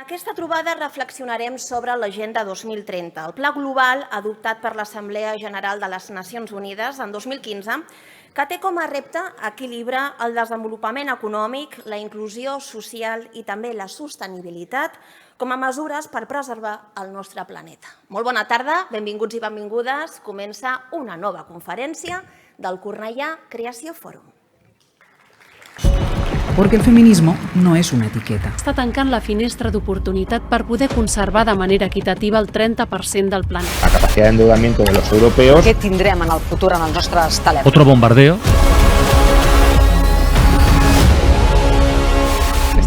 aquesta trobada reflexionarem sobre l'Agenda 2030, el pla global adoptat per l'Assemblea General de les Nacions Unides en 2015, que té com a repte equilibrar el desenvolupament econòmic, la inclusió social i també la sostenibilitat com a mesures per preservar el nostre planeta. Molt bona tarda, benvinguts i benvingudes. Comença una nova conferència del Cornellà Creació Fòrum. Porque el feminismo no es una etiqueta. Està tancant la finestra d'oportunitat per poder conservar de manera equitativa el 30% del planeta. La capacidad de endeudamiento de los europeos. Què tindrem en el futur en els nostres telèfons? Otro bombardeo.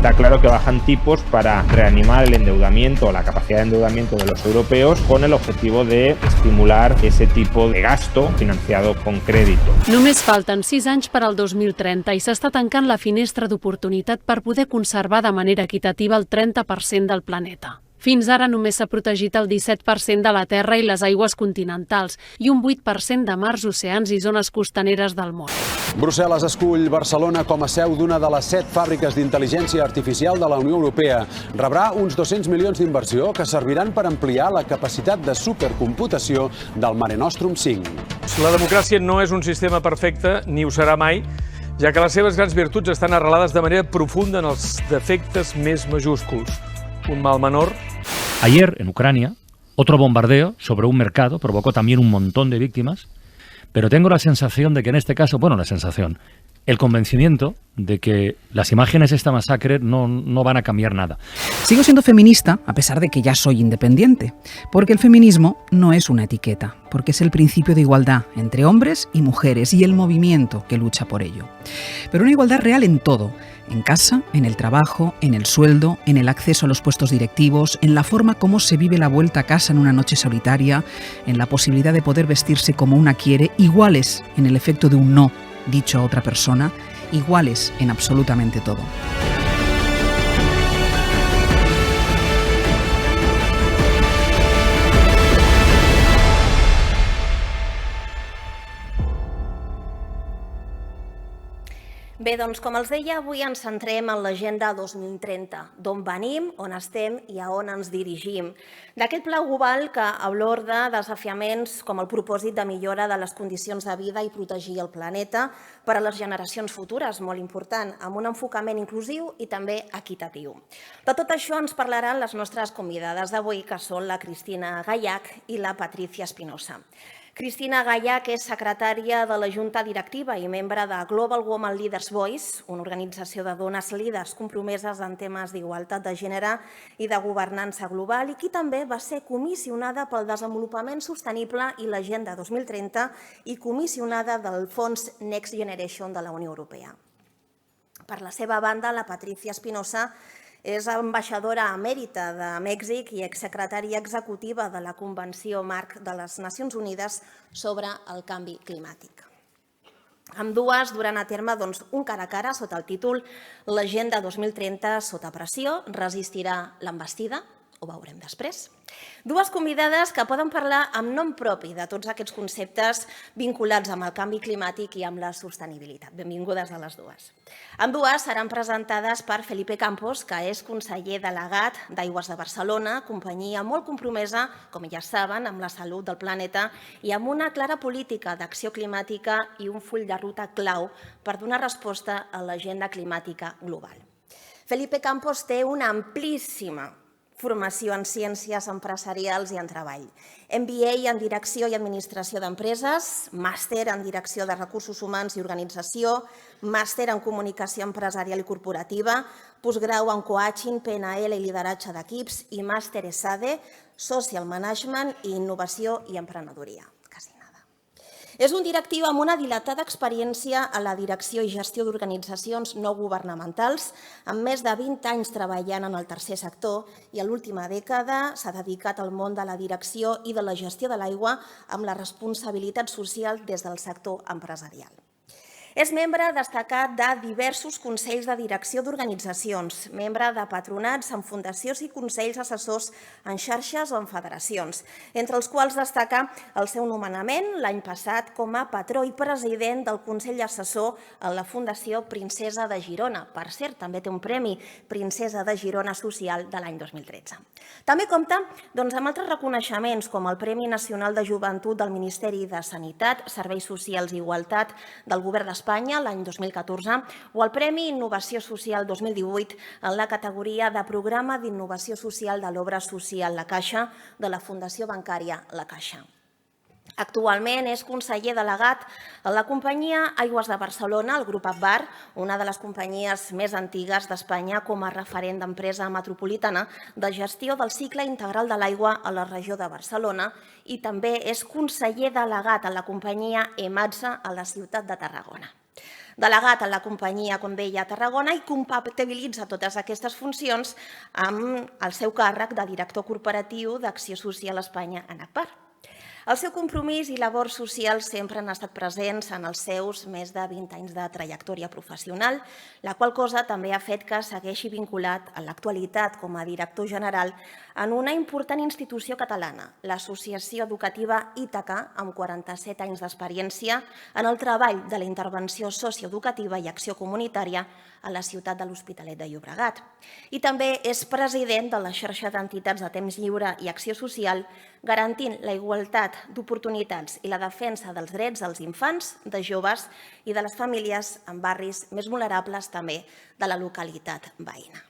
Está claro que bajan tipos para reanimar el endeudamiento o la capacidad de endeudamiento de los europeos con el objetivo de estimular ese tipo de gasto financiado con crédito. Només falten 6 anys per al 2030 i s'està tancant la finestra d'oportunitat per poder conservar de manera equitativa el 30% del planeta. Fins ara només s'ha protegit el 17% de la terra i les aigües continentals i un 8% de mars, oceans i zones costaneres del món. Brussel·les escull Barcelona com a seu d'una de les 7 fàbriques d'intel·ligència artificial de la Unió Europea. Rebrà uns 200 milions d'inversió que serviran per ampliar la capacitat de supercomputació del Mare Nostrum 5. La democràcia no és un sistema perfecte, ni ho serà mai, ja que les seves grans virtuts estan arrelades de manera profunda en els defectes més majúsculs. Un mal menor. Ayer, en Ucrania, otro bombardeo sobre un mercado provocó también un montón de víctimas, pero tengo la sensación de que en este caso, el convencimiento de que las imágenes de esta masacre no van a cambiar nada. Sigo siendo feminista a pesar de que ya soy independiente, porque el feminismo no es una etiqueta, porque es el principio de igualdad entre hombres y mujeres y el movimiento que lucha por ello. Pero una igualdad real en todo, en casa, en el trabajo, en el sueldo, en el acceso a los puestos directivos, en la forma como se vive la vuelta a casa en una noche solitaria, en la posibilidad de poder vestirse como una quiere, iguales en el efecto de un no dicho a otra persona, iguales en absolutamente todo. Bé, doncs, com els deia, avui ens centrem en l'Agenda 2030, d'on venim, on estem i a on ens dirigim. D'aquest pla global que aborda desafiaments com el propòsit de millora de les condicions de vida i protegir el planeta per a les generacions futures, molt important, amb un enfocament inclusiu i també equitatiu. De tot això ens parlaran les nostres convidades d'avui, que són la Cristina Gallach i la Patricia Espinosa. Cristina Gallach és secretària de la Junta Directiva i membre de Global Women Leaders Voice, una organització de dones líders compromeses en temes d'igualtat de gènere i de governança global i qui també va ser comissionada pel desenvolupament sostenible i l'Agenda 2030 i comissionada del Fons Next Generation de la Unió Europea. Per la seva banda, la Patricia Espinosa és ambaixadora emèrita de Mèxic i exsecretària executiva de la Convenció Marc de les Nacions Unides sobre el canvi climàtic. Ambdues duran a terme un cara a cara sota el títol L'Agenda 2030 sota pressió resistirà l'envestida? Ho veurem després. Dues convidades que poden parlar amb nom propi de tots aquests conceptes vinculats amb el canvi climàtic i amb la sostenibilitat. Benvingudes a les dues. Ambdues seran presentades per Felipe Campos, que és conseller delegat d'Aigües de Barcelona, companyia molt compromesa, com ja saben, amb la salut del planeta i amb una clara política d'acció climàtica i un full de ruta clau per donar resposta a l'agenda climàtica global. Felipe Campos té una amplíssima formació en ciències empresarials i en treball. MBA en Direcció i Administració d'Empreses, màster en Direcció de Recursos Humans i Organització, màster en Comunicació Empresarial i Corporativa, postgrau en Coaching, PNL i Lideratge d'Equips i màster ESADE, Social Management i Innovació i Emprenedoria. És un directiu amb una dilatada experiència a la direcció i gestió d'organitzacions no governamentals, amb més de 20 anys treballant en el tercer sector i a l'última dècada s'ha dedicat al món de la direcció i de la gestió de l'aigua amb la responsabilitat social des del sector empresarial. És membre destacat de diversos consells de direcció d'organitzacions, membre de patronats en fundacions i consells assessors en xarxes o en federacions, entre els quals destaca el seu nomenament l'any passat com a patró i president del Consell Assessor en la Fundació Princesa de Girona. Per cert, també té un premi Princesa de Girona Social de l'any 2013. També compta amb altres reconeixements com el Premi Nacional de Joventut del Ministeri de Sanitat, Serveis Socials i Igualtat del Govern d'Espanya l'any 2014 o el Premi Innovació Social 2018 en la categoria de Programa d'Innovació Social de l'Obra Social La Caixa de la Fundació Bancària La Caixa. Actualment és conseller delegat a la companyia Aigües de Barcelona, el grup Agbar, una de les companyies més antigues d'Espanya com a referent d'empresa metropolitana de gestió del cicle integral de l'aigua a la regió de Barcelona i també és conseller delegat a la companyia Ematsa a la ciutat de Tarragona. Delegat a la companyia, com deia, a Tarragona i compatibilitza totes aquestes funcions amb el seu càrrec de director corporatiu d'Acció Social Espanya en Agbar. El seu compromís i labor social sempre han estat presents en els seus més de 20 anys de trajectòria professional, la qual cosa també ha fet que segueixi vinculat en l'actualitat com a director general en una important institució catalana, l'Associació Educativa Ítaca, amb 47 anys d'experiència en el treball de la intervenció socioeducativa i acció comunitària a la ciutat de l'Hospitalet de Llobregat. I també és president de la xarxa d'entitats de temps lliure i acció social, garantint la igualtat d'oportunitats i la defensa dels drets dels infants, de joves i de les famílies en barris més vulnerables també de la localitat veïna.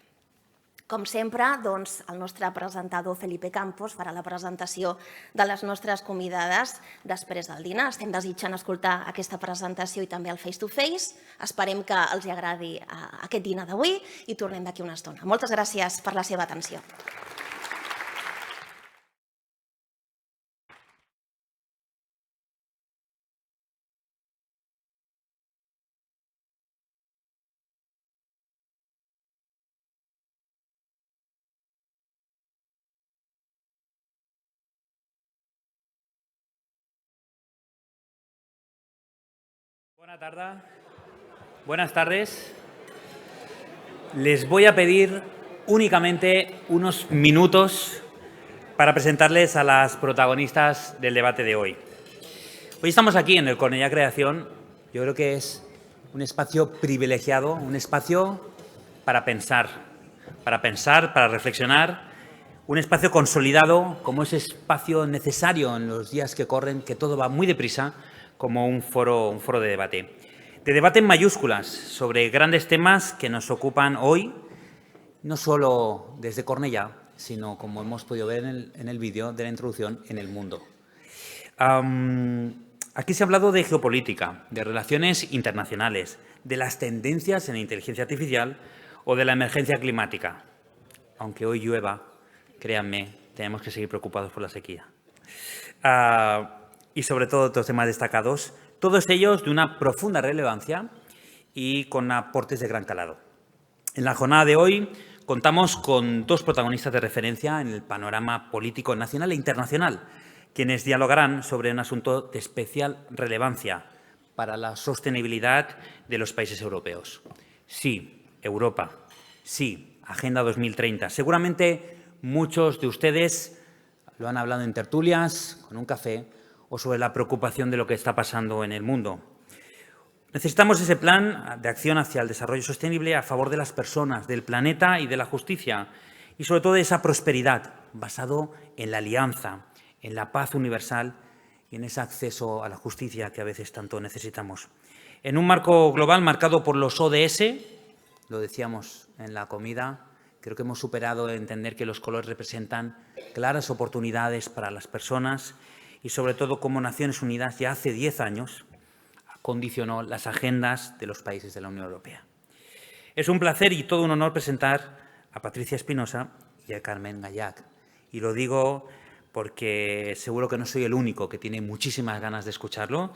Com sempre, el nostre presentador Felipe Campos farà la presentació de les nostres convidades després del dinar. Estem desitjant escoltar aquesta presentació i també el face-to-face. Esperem que els agradi aquest dinar d'avui i tornem d'aquí una estona. Moltes gràcies per la seva atenció. Buenas tardes. Les voy a pedir únicamente unos minutos para presentarles a las protagonistas del debate de hoy. Hoy estamos aquí en el Cornellà Creación. Yo creo que es un espacio privilegiado, un espacio para pensar, para reflexionar, un espacio consolidado como ese espacio necesario en los días que corren, que todo va muy deprisa, como un foro de debate. De debate en mayúsculas sobre grandes temas que nos ocupan hoy, no solo desde Cornellà, sino, como hemos podido ver en el vídeo de la introducción, en el mundo. Aquí se ha hablado de geopolítica, de relaciones internacionales, de las tendencias en inteligencia artificial o de la emergencia climática. Aunque hoy llueva, créanme, tenemos que seguir preocupados por la sequía. Y sobre todo otros temas destacados, todos ellos de una profunda relevancia y con aportes de gran calado. En la jornada de hoy contamos con dos protagonistas de referencia en el panorama político nacional e internacional, quienes dialogarán sobre un asunto de especial relevancia para la sostenibilidad de los países europeos. Sí, Europa. Sí, Agenda 2030. Seguramente muchos de ustedes lo han hablado en tertulias, con un café, o sobre la preocupación de lo que está pasando en el mundo. Necesitamos ese plan de acción hacia el desarrollo sostenible a favor de las personas, del planeta y de la justicia, y sobre todo de esa prosperidad basado en la alianza, en la paz universal y en ese acceso a la justicia que a veces tanto necesitamos. En un marco global marcado por los ODS, lo decíamos en la comida, creo que hemos superado entender que los colores representan claras oportunidades para las personas y sobre todo como Naciones Unidas ya hace 10 años condicionó las agendas de los países de la Unión Europea. Es un placer y todo un honor presentar a Patricia Espinosa y a Carmen Gallach. Y lo digo porque seguro que no soy el único que tiene muchísimas ganas de escucharlo.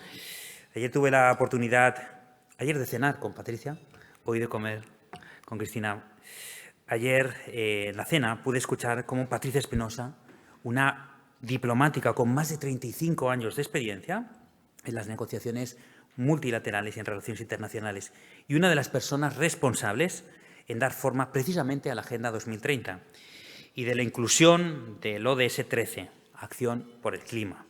Ayer tuve la oportunidad, de cenar con Patricia, hoy de comer con Cristina. Ayer en la cena pude escuchar cómo Patricia Espinosa, una diplomática con más de 35 años de experiencia, en las negociaciones multilaterales y en relaciones internacionales, y una de las personas responsables en dar forma precisamente a la Agenda 2030 y de la inclusión del ODS 13, Acción por el Clima.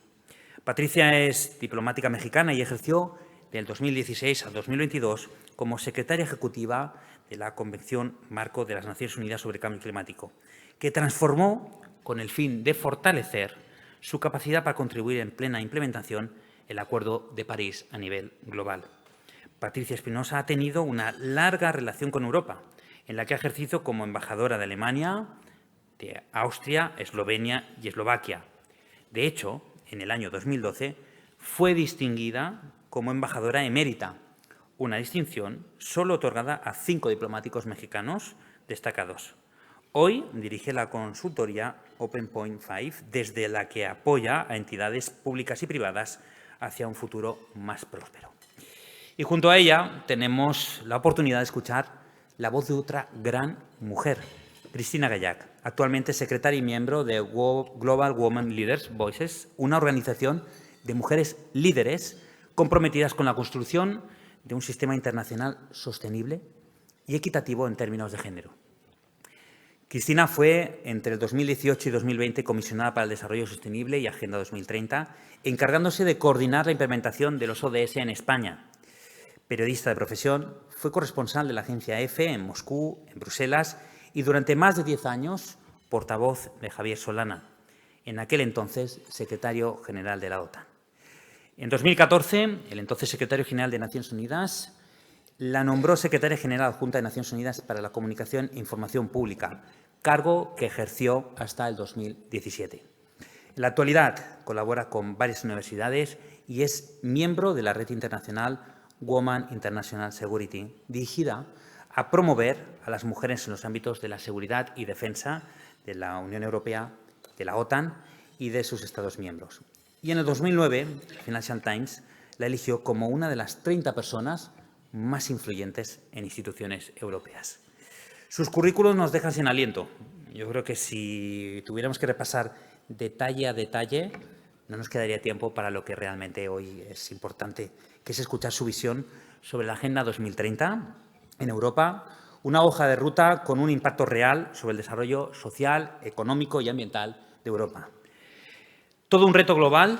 Patricia es diplomática mexicana y ejerció del 2016 al 2022 como secretaria ejecutiva de la Convención Marco de las Naciones Unidas sobre Cambio Climático, que transformó con el fin de fortalecer su capacidad para contribuir en plena implementación el Acuerdo de París a nivel global. Patricia Espinosa ha tenido una larga relación con Europa, en la que ha ejercido como embajadora de Alemania, de Austria, Eslovenia y Eslovaquia. De hecho, en el año 2012 fue distinguida como embajadora emérita, una distinción solo otorgada a 5 diplomáticos mexicanos destacados. Hoy dirige la consultoría Open Point 5, desde la que apoya a entidades públicas y privadas hacia un futuro más próspero. Y junto a ella tenemos la oportunidad de escuchar la voz de otra gran mujer, Cristina Gallac, actualmente secretaria y miembro de Global Women Leaders Voices, una organización de mujeres líderes comprometidas con la construcción de un sistema internacional sostenible y equitativo en términos de género. Cristina fue entre el 2018 y 2020 comisionada para el Desarrollo Sostenible y Agenda 2030, encargándose de coordinar la implementación de los ODS en España. Periodista de profesión, fue corresponsal de la agencia EFE en Moscú, en Bruselas y durante más de 10 años portavoz de Javier Solana, en aquel entonces secretario general de la OTAN. En 2014, el entonces secretario general de Naciones Unidas la nombró secretaria general adjunta de Naciones Unidas para la Comunicación e Información Pública, cargo que ejerció hasta el 2017. En la actualidad colabora con varias universidades y es miembro de la red internacional Women International Security, dirigida a promover a las mujeres en los ámbitos de la seguridad y defensa de la Unión Europea, de la OTAN y de sus Estados miembros. Y en el 2009, el Financial Times la eligió como una de las 30 personas más influyentes en instituciones europeas. Sus currículos nos dejan sin aliento. Yo creo que si tuviéramos que repasar detalle a detalle, no nos quedaría tiempo para lo que realmente hoy es importante, que es escuchar su visión sobre la Agenda 2030 en Europa, una hoja de ruta con un impacto real sobre el desarrollo social, económico y ambiental de Europa. Todo un reto global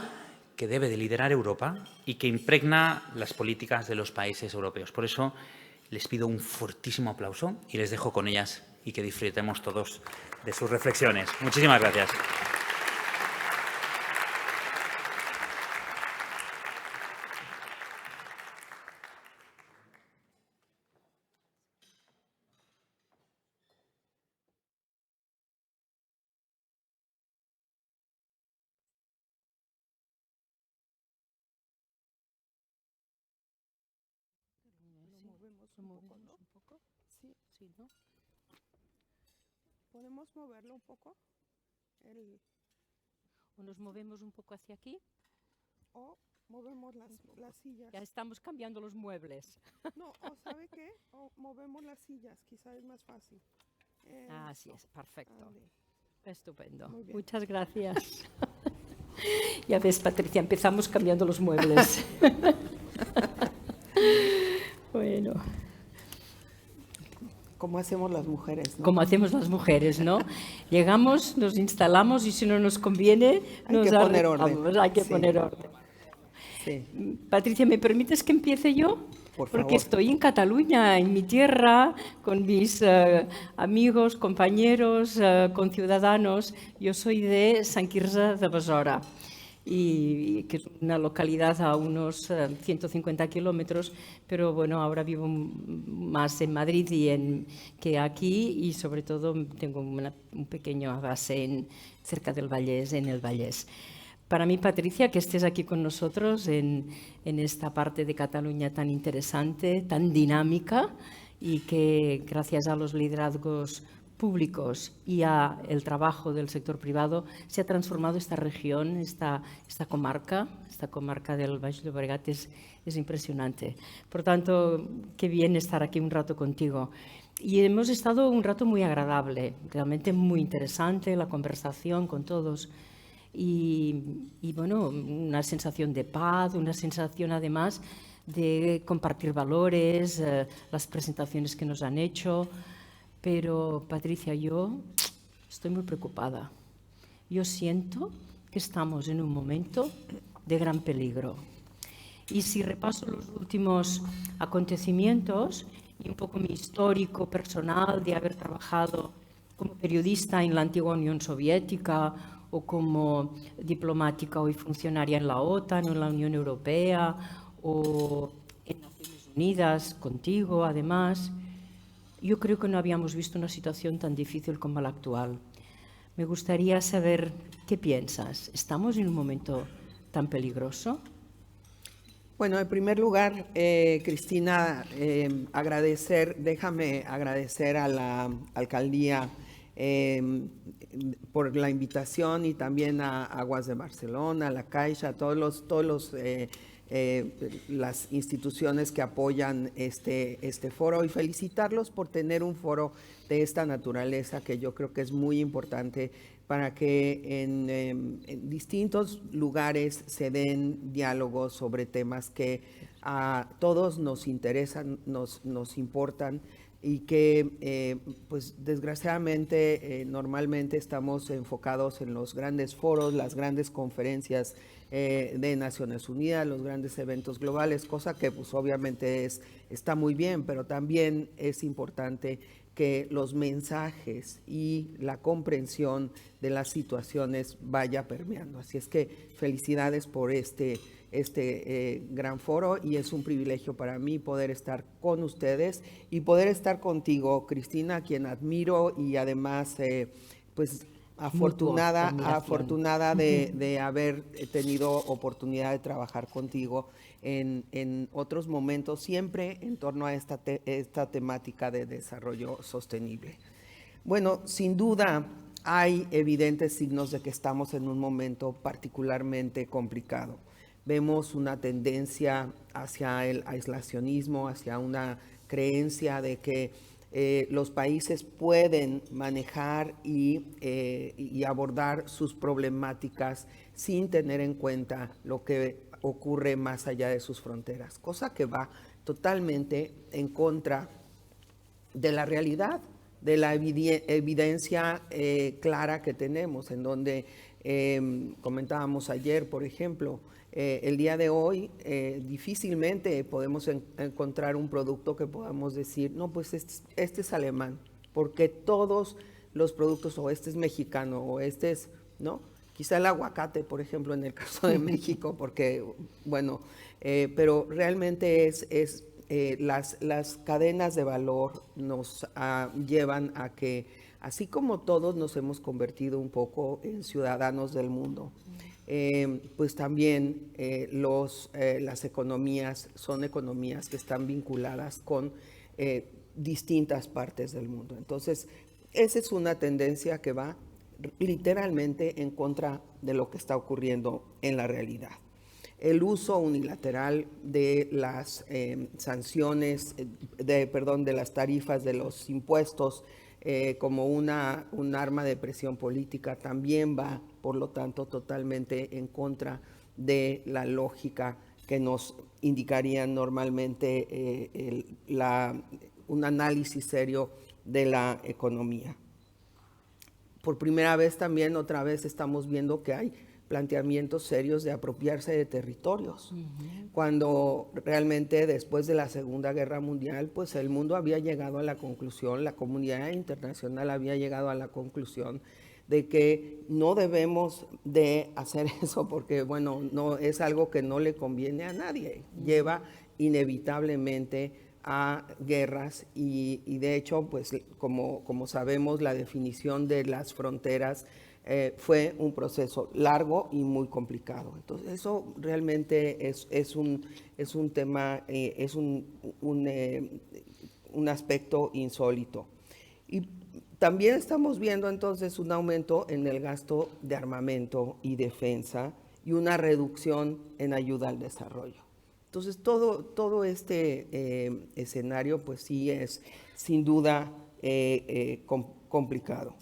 que debe de liderar Europa y que impregna las políticas de los países europeos. Por eso les pido un fortísimo aplauso y les dejo con ellas y que disfrutemos todos de sus reflexiones. Muchísimas gracias. ¿Podemos moverlo un poco? O nos movemos un poco hacia aquí. O movemos las sillas. Ya estamos cambiando los muebles. No, o ¿sabe qué? O movemos las sillas, quizás es más fácil. Así es, perfecto. Estupendo. Muy Muchas gracias. Ya ves, Patricia, empezamos cambiando los muebles. Bueno. Como hacemos las mujeres, ¿no? Como hacemos las mujeres, ¿no? Llegamos, nos instalamos y si no nos conviene, nos arreglamos. Hay que poner orden. Sí. Patricia, ¿me permites que empiece yo? Por favor. Porque estoy en Cataluña, en mi tierra, con mis amigos, compañeros, conciudadanos. Yo soy de Sant Quirze de Besora, y que es una localidad a unos 150 kilómetros, pero bueno, ahora vivo más en Madrid que aquí, y sobre todo tengo un pequeño base cerca del Vallès, en el Vallès. Para mí, Patricia, que estés aquí con nosotros en esta parte de Cataluña tan interesante, tan dinámica, y que gracias a los liderazgos públicos y al trabajo del sector privado se ha transformado esta región, esta comarca del Baix Llobregat es impresionante. Por tanto, qué bien estar aquí un rato contigo. Y hemos estado un rato muy agradable, realmente muy interesante la conversación con todos. y bueno, una sensación de paz, una sensación además de compartir valores, las presentaciones que nos han hecho. Pero, Patricia, yo estoy muy preocupada. Yo siento que estamos en un momento de gran peligro. Y si repaso los últimos acontecimientos y un poco mi histórico personal de haber trabajado como periodista en la antigua Unión Soviética o como diplomática y funcionaria en la OTAN o en la Unión Europea o en Naciones Unidas, contigo además, yo creo que no habíamos visto una situación tan difícil como la actual. Me gustaría saber qué piensas. ¿Estamos en un momento tan peligroso? Bueno, en primer lugar, Cristina, déjame agradecer a la alcaldía por la invitación y también a Aguas de Barcelona, a la Caixa, a todos las instituciones que apoyan este foro y felicitarlos por tener un foro de esta naturaleza que yo creo que es muy importante para que en distintos lugares se den diálogos sobre temas que a todos nos interesan, nos importan y que pues desgraciadamente normalmente estamos enfocados en los grandes foros, las grandes conferencias de Naciones Unidas, los grandes eventos globales, cosa que pues obviamente está muy bien, pero también es importante que los mensajes y la comprensión de las situaciones vaya permeando. Así es que felicidades por este gran foro y es un privilegio para mí poder estar con ustedes y poder estar contigo, Cristina, a quien admiro y además pues afortunada de haber tenido oportunidad de trabajar contigo en otros momentos, siempre en torno a esta temática de desarrollo sostenible. Bueno, sin duda hay evidentes signos de que estamos en un momento particularmente complicado. Vemos una tendencia hacia el aislacionismo, hacia una creencia de que los países pueden manejar y abordar sus problemáticas sin tener en cuenta lo que ocurre más allá de sus fronteras, cosa que va totalmente en contra de la realidad, de la evidencia clara que tenemos, en donde comentábamos ayer, por ejemplo, el día de hoy difícilmente podemos encontrar un producto que podamos decir, no, pues este es alemán, porque todos los productos, o este es mexicano, o este es, ¿no? Quizá el aguacate, por ejemplo, en el caso de México, porque, bueno, pero realmente las cadenas de valor nos las a que, así como todos nos hemos convertido un poco en ciudadanos del mundo, pues también las economías son economías que están vinculadas con distintas partes del mundo. Entonces, esa es una tendencia que va literalmente en contra de lo que está ocurriendo en la realidad. El uso unilateral de las sanciones, de las tarifas, de los impuestos, como un arma de presión política, también va, por lo tanto, totalmente en contra de la lógica que nos indicaría normalmente un análisis serio de la economía. Por primera vez también, otra vez, estamos viendo que hay planteamientos serios de apropiarse de territorios, cuando realmente después de la Segunda Guerra Mundial, pues el mundo había llegado a la conclusión, la comunidad internacional había llegado a la conclusión de que no debemos de hacer eso porque, bueno, no es algo que no le conviene a nadie, lleva inevitablemente a guerras y de hecho, pues como sabemos, la definición de las fronteras fue un proceso largo y muy complicado. Entonces, eso realmente es un tema, es un aspecto insólito. Y también estamos viendo entonces un aumento en el gasto de armamento y defensa y una reducción en ayuda al desarrollo. Entonces, todo este escenario, pues sí es sin duda complicado.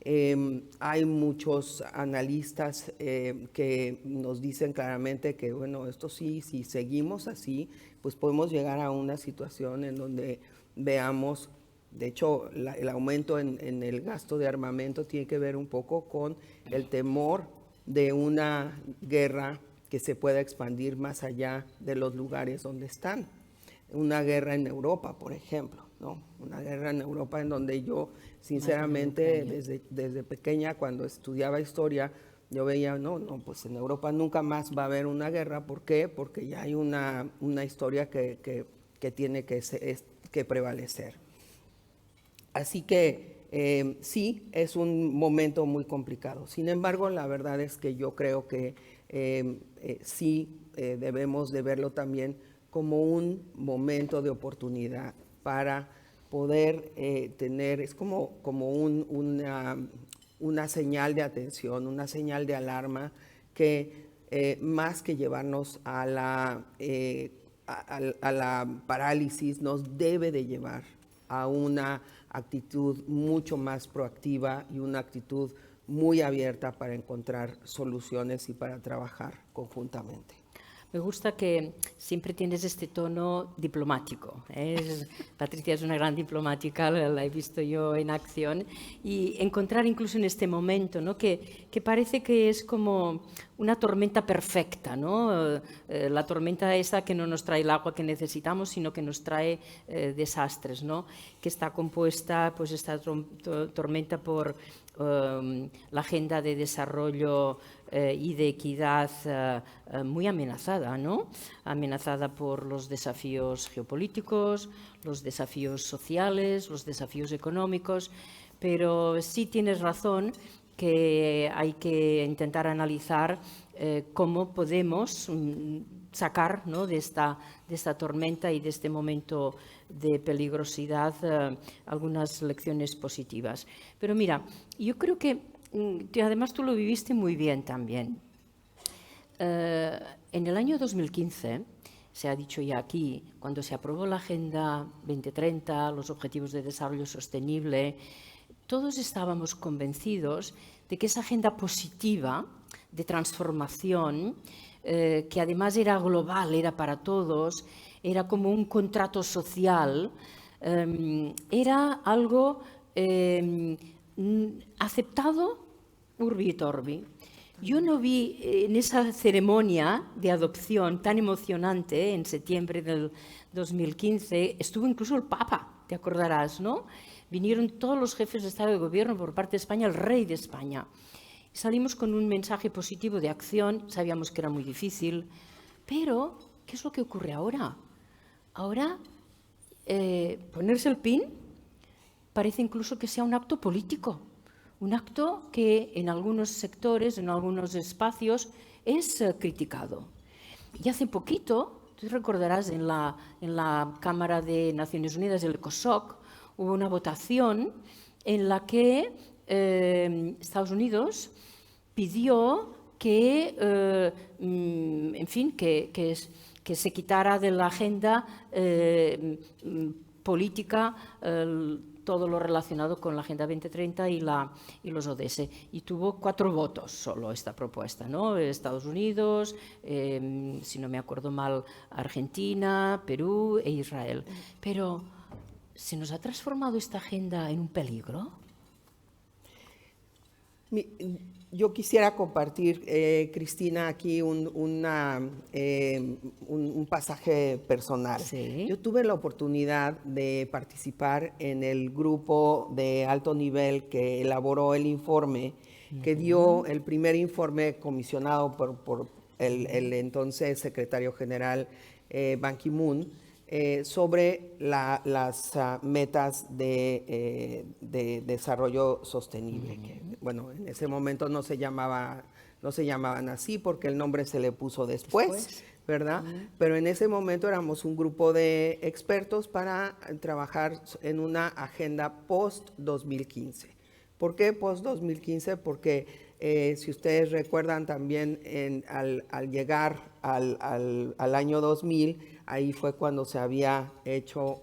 Hay muchos analistas que nos dicen claramente que, bueno, esto sí, si seguimos así, pues podemos llegar a una situación en donde veamos, de hecho, el aumento en el gasto de armamento tiene que ver un poco con el temor de una guerra que se pueda expandir más allá de los lugares donde están. Una guerra en Europa, por ejemplo, ¿no? Una guerra en Europa en donde yo, sinceramente, desde pequeña, cuando estudiaba historia, yo veía, no, pues en Europa nunca más va a haber una guerra. ¿Por qué? Porque ya hay una historia que tiene que prevalecer. Así que sí, es un momento muy complicado. Sin embargo, la verdad es que yo creo que sí debemos de verlo también como un momento de oportunidad para poder tener, es como una señal de atención, una señal de alarma que más que llevarnos a la parálisis, nos debe de llevar a una actitud mucho más proactiva y una actitud muy abierta para encontrar soluciones y para trabajar conjuntamente. Me gusta que siempre tienes este tono diplomático. Patricia es una gran diplomática, la he visto yo en acción, y encontrar incluso en este momento, ¿no? que parece que es como una tormenta perfecta, ¿no? La tormenta esa que no nos trae el agua que necesitamos, sino que nos trae desastres, ¿no? Que está compuesta, pues esta tormenta por la agenda de desarrollo y de equidad muy amenazada, ¿no? Amenazada por los desafíos geopolíticos, los desafíos sociales, los desafíos económicos, pero sí tienes razón que hay que intentar analizar cómo podemos sacar, ¿no? de esta tormenta y de este momento de peligrosidad algunas lecciones positivas. Pero mira, yo creo que además tú lo viviste muy bien también. En el año 2015, se ha dicho ya aquí, cuando se aprobó la Agenda 2030, los Objetivos de Desarrollo Sostenible, todos estábamos convencidos de que esa agenda positiva de transformación, que además era global, era para todos, era como un contrato social, era algo aceptado urbi et orbi. Yo no vi en esa ceremonia de adopción tan emocionante en septiembre del 2015, estuvo incluso el Papa, te acordarás, ¿no? Vinieron todos los jefes de Estado y de Gobierno por parte de España, el rey de España. Salimos con un mensaje positivo de acción, sabíamos que era muy difícil, pero ¿qué es lo que ocurre ahora? Ahora, ponerse el pin parece incluso que sea un acto político, un acto que en algunos sectores, en algunos espacios, es criticado. Y hace poquito, tú recordarás, en la Cámara de Naciones Unidas, el ECOSOC, hubo una votación en la que Estados Unidos pidió que, en fin, que se quitara de la agenda política todo lo relacionado con la Agenda 2030 y los ODS. Y tuvo 4 votos solo esta propuesta, ¿no? Estados Unidos, si no me acuerdo mal, Argentina, Perú e Israel. Pero, ¿se nos ha transformado esta agenda en un peligro? Yo quisiera compartir, Cristina, aquí un pasaje personal. Sí. Yo tuve la oportunidad de participar en el grupo de alto nivel que elaboró el informe, que dio el primer informe comisionado por el entonces secretario general Ban Ki-moon, sobre las metas de desarrollo sostenible. Que, bueno, en ese momento no se llamaban así porque el nombre se le puso después, ¿verdad? Pero en ese momento éramos un grupo de expertos para trabajar en una agenda post-2015. ¿Por qué post-2015? Porque si ustedes recuerdan también al llegar al año 2000, ahí fue cuando se había hecho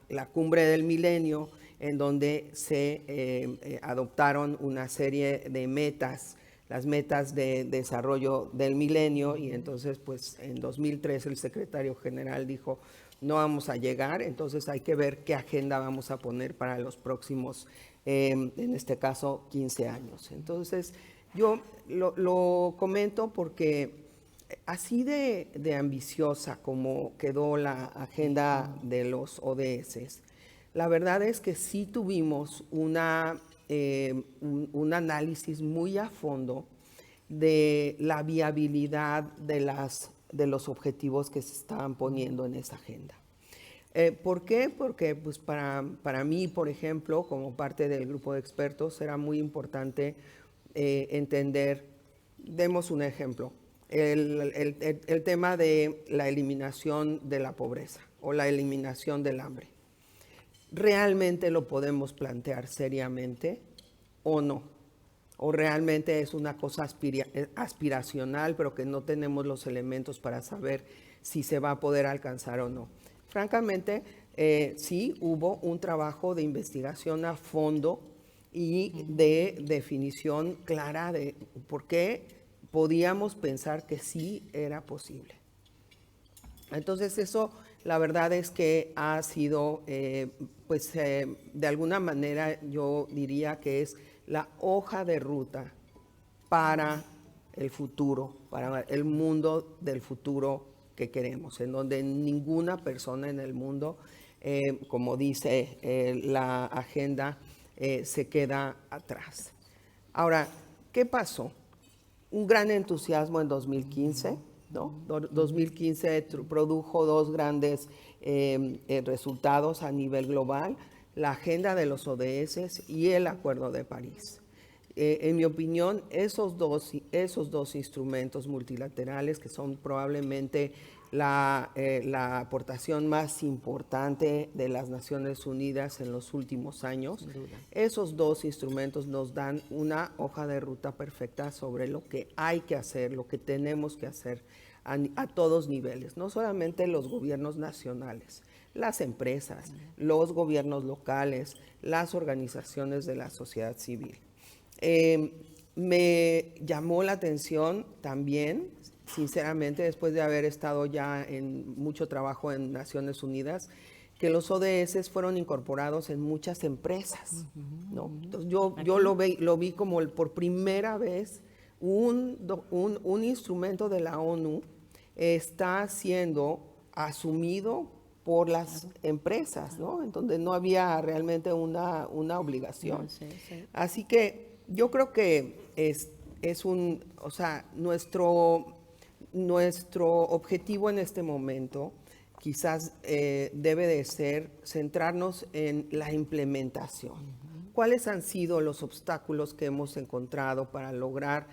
la cumbre del milenio, en donde se adoptaron una serie de metas, las metas de desarrollo del milenio, y entonces pues en 2003 el secretario general dijo, no vamos a llegar, entonces hay que ver qué agenda vamos a poner para los próximos, en este caso, 15 años. Entonces, yo lo comento porque así de ambiciosa como quedó la agenda de los ODS, la verdad es que sí tuvimos un análisis muy a fondo de la viabilidad de los objetivos que se estaban poniendo en esa agenda. ¿Por qué? Porque pues para mí, por ejemplo, como parte del grupo de expertos, era muy importante entender, demos un ejemplo, el tema de la eliminación de la pobreza o la eliminación del hambre. ¿Realmente lo podemos plantear seriamente o no? ¿O realmente es una cosa aspiracional, pero que no tenemos los elementos para saber si se va a poder alcanzar o no? Francamente, sí hubo un trabajo de investigación a fondo y de definición clara de por qué podíamos pensar que sí era posible. Entonces eso, la verdad es que ha sido, de alguna manera yo diría que es la hoja de ruta para el futuro, para el mundo del futuro que queremos, en donde ninguna persona en el mundo, como dice la agenda, se queda atrás. Ahora, ¿qué pasó? Un gran entusiasmo en 2015, ¿no? 2015 produjo dos grandes resultados a nivel global, la agenda de los ODS y el Acuerdo de París. En mi opinión, esos dos instrumentos multilaterales, que son probablemente la aportación más importante de las Naciones Unidas en los últimos años, esos dos instrumentos nos dan una hoja de ruta perfecta sobre lo que hay que hacer, lo que tenemos que hacer a todos niveles, no solamente los gobiernos nacionales, las empresas, los gobiernos locales, las organizaciones de la sociedad civil. Me llamó la atención también, sinceramente, después de haber estado ya en mucho trabajo en Naciones Unidas, que los ODS fueron incorporados en muchas empresas, ¿no? Entonces yo lo vi como por primera vez un instrumento de la ONU está siendo asumido por las empresas, ¿no? En donde no había realmente una obligación. Así que yo creo que nuestro objetivo en este momento quizás debe de ser centrarnos en la implementación. ¿Cuáles han sido los obstáculos que hemos encontrado para lograr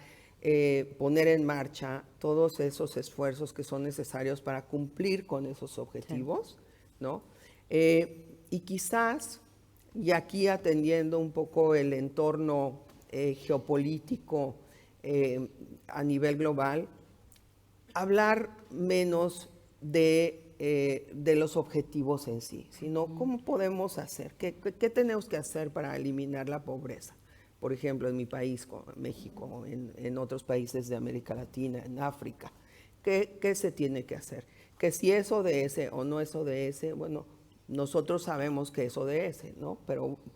poner en marcha todos esos esfuerzos que son necesarios para cumplir con esos objetivos, ¿no? Y quizás, y aquí atendiendo un poco el entorno geopolítico a nivel global, hablar menos de los objetivos en sí, sino cómo podemos hacer, qué tenemos que hacer para eliminar la pobreza. Por ejemplo, en mi país, México, en otros países de América Latina, en África. ¿Qué se tiene que hacer? Que si es ODS o no es ODS, bueno, nosotros sabemos que es ODS, ¿no?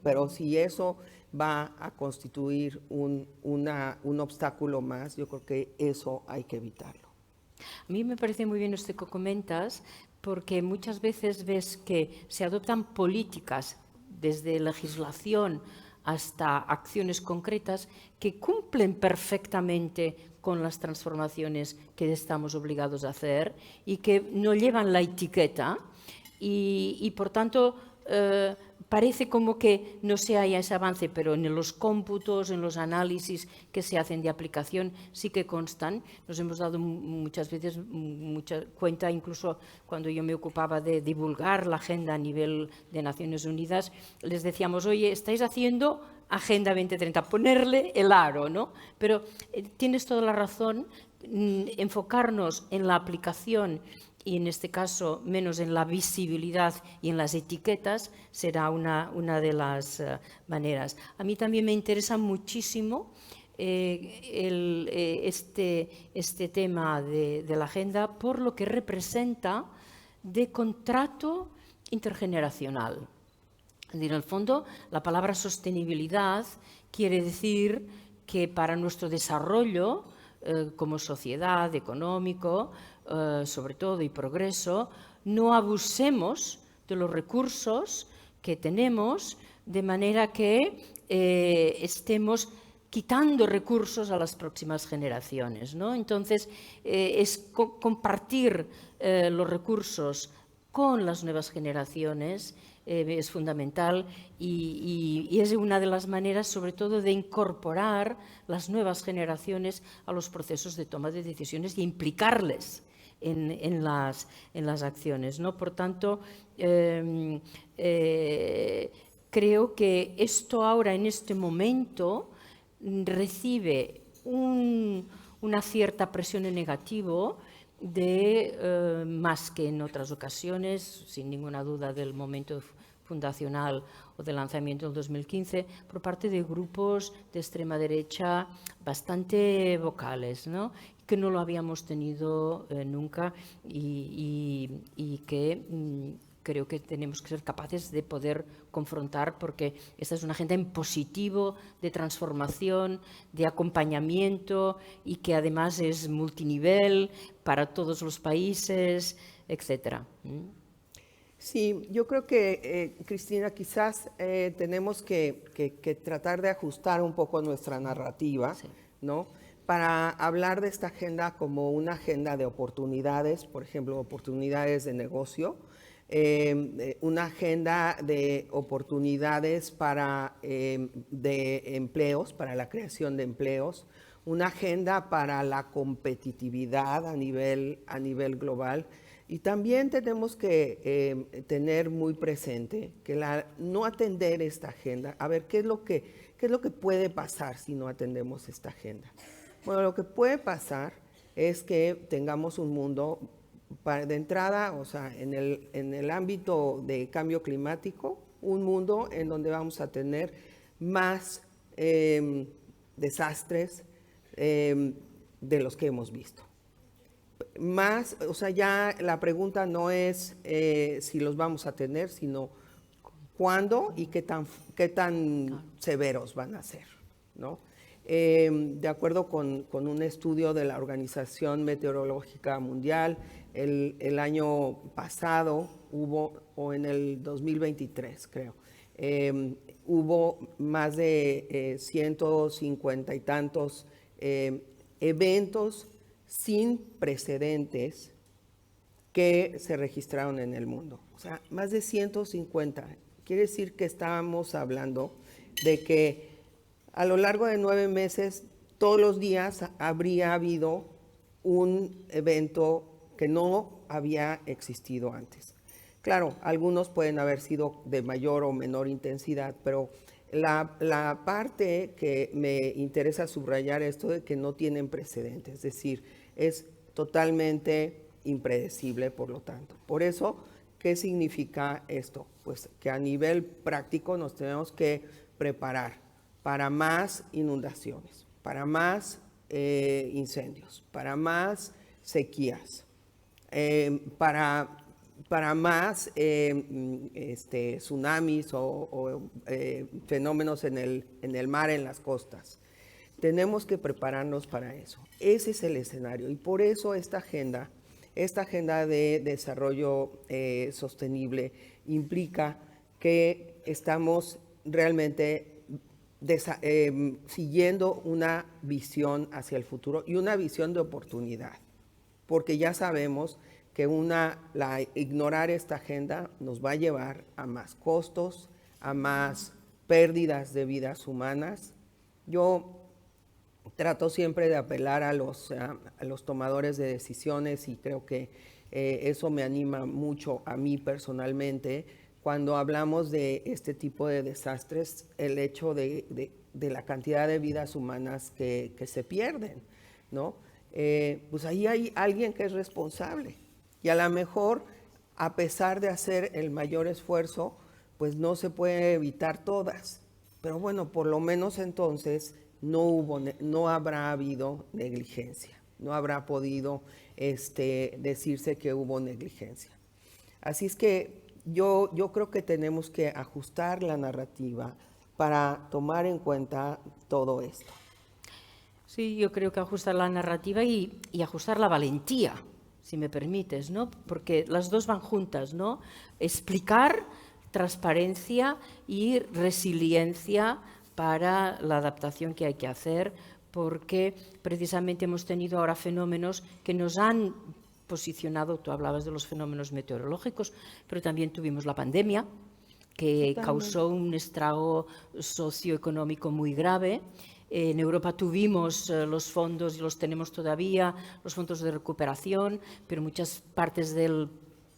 Pero si eso va a constituir un obstáculo más, yo creo que eso hay que evitarlo. A mí me parece muy bien esto que comentas, porque muchas veces ves que se adoptan políticas desde legislación hasta acciones concretas que cumplen perfectamente con las transformaciones que estamos obligados a hacer y que no llevan la etiqueta y por tanto parece como que no se haya ese avance, pero en los cómputos, en los análisis que se hacen de aplicación sí que constan. Nos hemos dado muchas veces mucha cuenta, incluso cuando yo me ocupaba de divulgar la agenda a nivel de Naciones Unidas, les decíamos, oye, estáis haciendo Agenda 2030, ponerle el aro, ¿no? Pero tienes toda la razón, enfocarnos en la aplicación y en este caso menos en la visibilidad y en las etiquetas, será una de las maneras. A mí también me interesa muchísimo este tema de la agenda por lo que representa de contrato intergeneracional. En el fondo, la palabra sostenibilidad quiere decir que para nuestro desarrollo como sociedad, económico, sobre todo, y progreso, no abusemos de los recursos que tenemos de manera que estemos quitando recursos a las próximas generaciones, ¿no? Entonces, es compartir los recursos con las nuevas generaciones es fundamental y es una de las maneras, sobre todo, de incorporar las nuevas generaciones a los procesos de toma de decisiones y implicarles en las acciones, ¿no? Por tanto, creo que esto ahora, en este momento, recibe una cierta presión en negativo más que en otras ocasiones, sin ninguna duda del momento fundacional o de lanzamiento del 2015, por parte de grupos de extrema derecha bastante vocales, ¿no? Que no lo habíamos tenido nunca y que creo que tenemos que ser capaces de poder confrontar, porque esta es una agenda en positivo, de transformación, de acompañamiento y que además es multinivel para todos los países, etcétera. Sí, yo creo que, Cristina, quizás tenemos que tratar de ajustar un poco nuestra narrativa, sí, ¿no? Para hablar de esta agenda como una agenda de oportunidades, por ejemplo, oportunidades de negocio, una agenda de oportunidades de empleos, para la creación de empleos, una agenda para la competitividad a nivel global. Y también tenemos que tener muy presente que no atender esta agenda, a ver, ¿qué es lo que puede pasar si no atendemos esta agenda? Bueno, lo que puede pasar es que tengamos un mundo, de entrada, o sea, en el ámbito de cambio climático, un mundo en donde vamos a tener más desastres de los que hemos visto. Más, o sea, ya la pregunta no es si los vamos a tener, sino cuándo y qué tan severos van a ser, ¿no? De acuerdo con un estudio de la Organización Meteorológica Mundial, el año pasado hubo, o en el 2023 creo, hubo más de 150 y tantos eventos sin precedentes que se registraron en el mundo. O sea, más de 150. Quiere decir que estábamos hablando de que a lo largo de 9 meses, todos los días habría habido un evento que no había existido antes. Claro, algunos pueden haber sido de mayor o menor intensidad, pero la parte que me interesa subrayar esto de que no tienen precedentes, es decir, es totalmente impredecible, por lo tanto. Por eso, ¿qué significa esto? Pues que a nivel práctico nos tenemos que preparar para más inundaciones, para más incendios, para más sequías, para más tsunamis o fenómenos en el mar, en las costas. Tenemos que prepararnos para eso. Ese es el escenario y por eso esta agenda de desarrollo sostenible implica que estamos realmente siguiendo una visión hacia el futuro y una visión de oportunidad, porque ya sabemos que ignorar esta agenda nos va a llevar a más costos, a más pérdidas de vidas humanas. Yo trato siempre de apelar a los tomadores de decisiones y creo que eso me anima mucho a mí personalmente. Cuando hablamos de este tipo de desastres, el hecho de la cantidad de vidas humanas que se pierden, ¿no? Pues ahí hay alguien que es responsable Y a lo mejor, a pesar de hacer el mayor esfuerzo, pues no se puede evitar todas. Pero bueno, por lo menos entonces no habrá habido negligencia, no habrá podido decirse que hubo negligencia. Así es que yo creo que tenemos que ajustar la narrativa para tomar en cuenta todo esto. Sí, yo creo que ajustar la narrativa y ajustar la valentía, si me permites, ¿no? Porque las dos van juntas, ¿no? Explicar, transparencia y resiliencia para la adaptación que hay que hacer, porque precisamente hemos tenido ahora fenómenos que nos han posicionado. Tú hablabas de los fenómenos meteorológicos, pero también tuvimos la pandemia, que causó un estrago socioeconómico muy grave. En Europa tuvimos los fondos, y los tenemos todavía, los fondos de recuperación, pero muchas partes del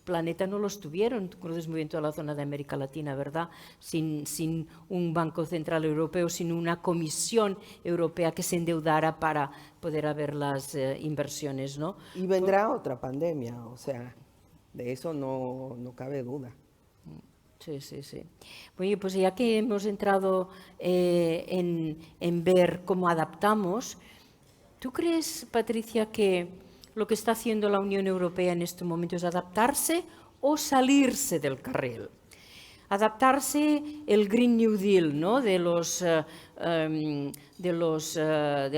planeta no los tuvieron. Tú conoces muy bien toda la zona de América Latina, ¿verdad? Sin un Banco Central Europeo, sin una Comisión Europea que se endeudara para poder haber las inversiones, ¿no? Y vendrá otra pandemia, o sea, de eso no cabe duda. Sí, sí, sí. Bueno, pues ya que hemos entrado en ver cómo adaptamos, ¿tú crees, Patricia, que lo que está haciendo la Unión Europea en este momento es adaptarse o salirse del carril? Adaptarse el Green New Deal, ¿no? de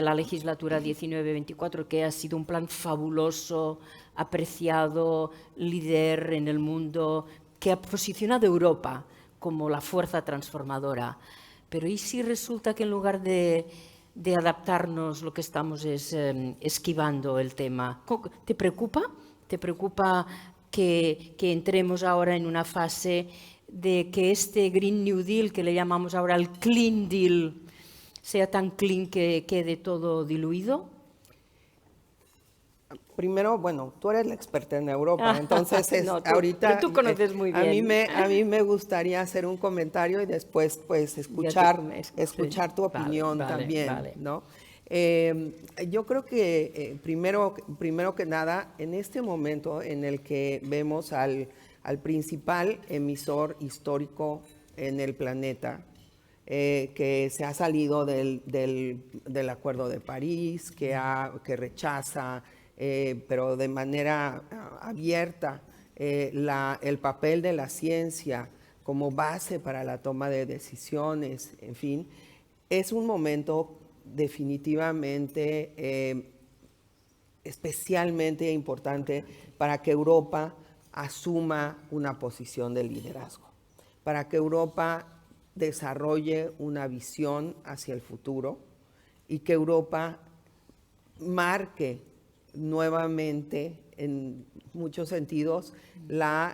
la legislatura 19-24, que ha sido un plan fabuloso, apreciado, líder en el mundo, que ha posicionado a Europa como la fuerza transformadora. Pero ¿y si resulta que en lugar de adaptarnos lo que estamos es esquivando el tema? ¿Te preocupa? ¿Te preocupa que entremos ahora en una fase de que este Green New Deal, que le llamamos ahora el Clean Deal, sea tan clean que quede todo diluido? Primero, bueno, tú eres la experta en Europa, entonces no, ahorita pero tú conoces muy bien. A mí me gustaría hacer un comentario y después pues escuchar tu opinión también, vale. ¿No? Yo creo que primero que nada, en este momento en el que vemos al principal emisor histórico en el planeta, que se ha salido del Acuerdo de París, que rechaza, pero de manera abierta, el papel de la ciencia como base para la toma de decisiones, en fin, es un momento definitivamente especialmente importante para que Europa asuma una posición de liderazgo, para que Europa desarrolle una visión hacia el futuro y que Europa marque nuevamente, en muchos sentidos,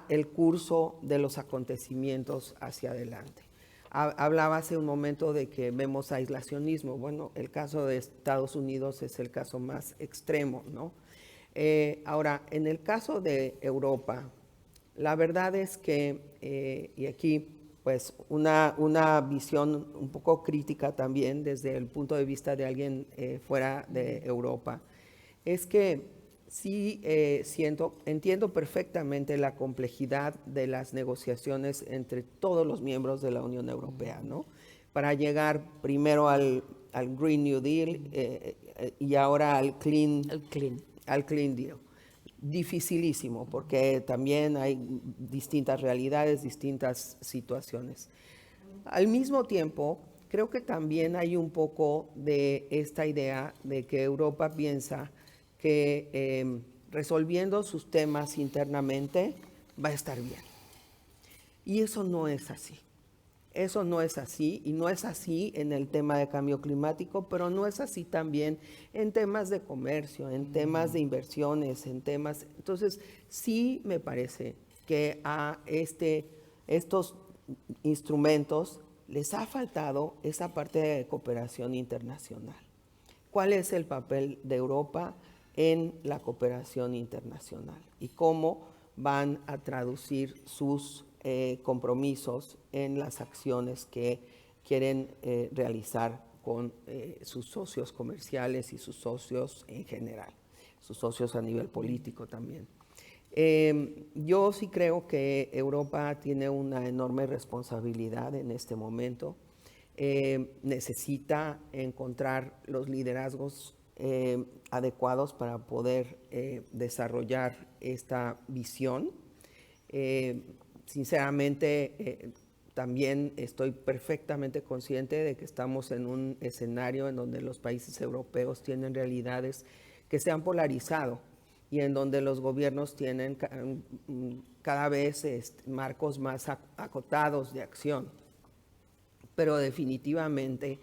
el curso de los acontecimientos hacia adelante. Hablaba hace un momento de que vemos aislacionismo. Bueno, el caso de Estados Unidos es el caso más extremo, ¿no? Ahora, en el caso de Europa, la verdad es que, y aquí pues una visión un poco crítica también desde el punto de vista de alguien fuera de Europa, es que sí entiendo perfectamente la complejidad de las negociaciones entre todos los miembros de la Unión Europea, ¿no? Para llegar primero al Green New Deal y ahora al Clean Deal. Dificilísimo, porque también hay distintas realidades, distintas situaciones. Al mismo tiempo, creo que también hay un poco de esta idea de que Europa piensa que resolviendo sus temas internamente va a estar bien. Y eso no es así. Eso no es así, y no es así en el tema de cambio climático, pero no es así también en temas de comercio, en temas de inversiones, en temas... Entonces, sí me parece que a estos instrumentos les ha faltado esa parte de cooperación internacional. ¿Cuál es el papel de Europa en la cooperación internacional? ¿Y cómo van a traducir sus compromisos en las acciones que quieren realizar con sus socios comerciales y sus socios en general, sus socios a nivel político también? Yo sí creo que Europa tiene una enorme responsabilidad en este momento. Necesita encontrar los liderazgos adecuados para poder desarrollar esta visión. Sinceramente, también estoy perfectamente consciente de que estamos en un escenario en donde los países europeos tienen realidades que se han polarizado y en donde los gobiernos tienen cada vez marcos más acotados de acción. Pero definitivamente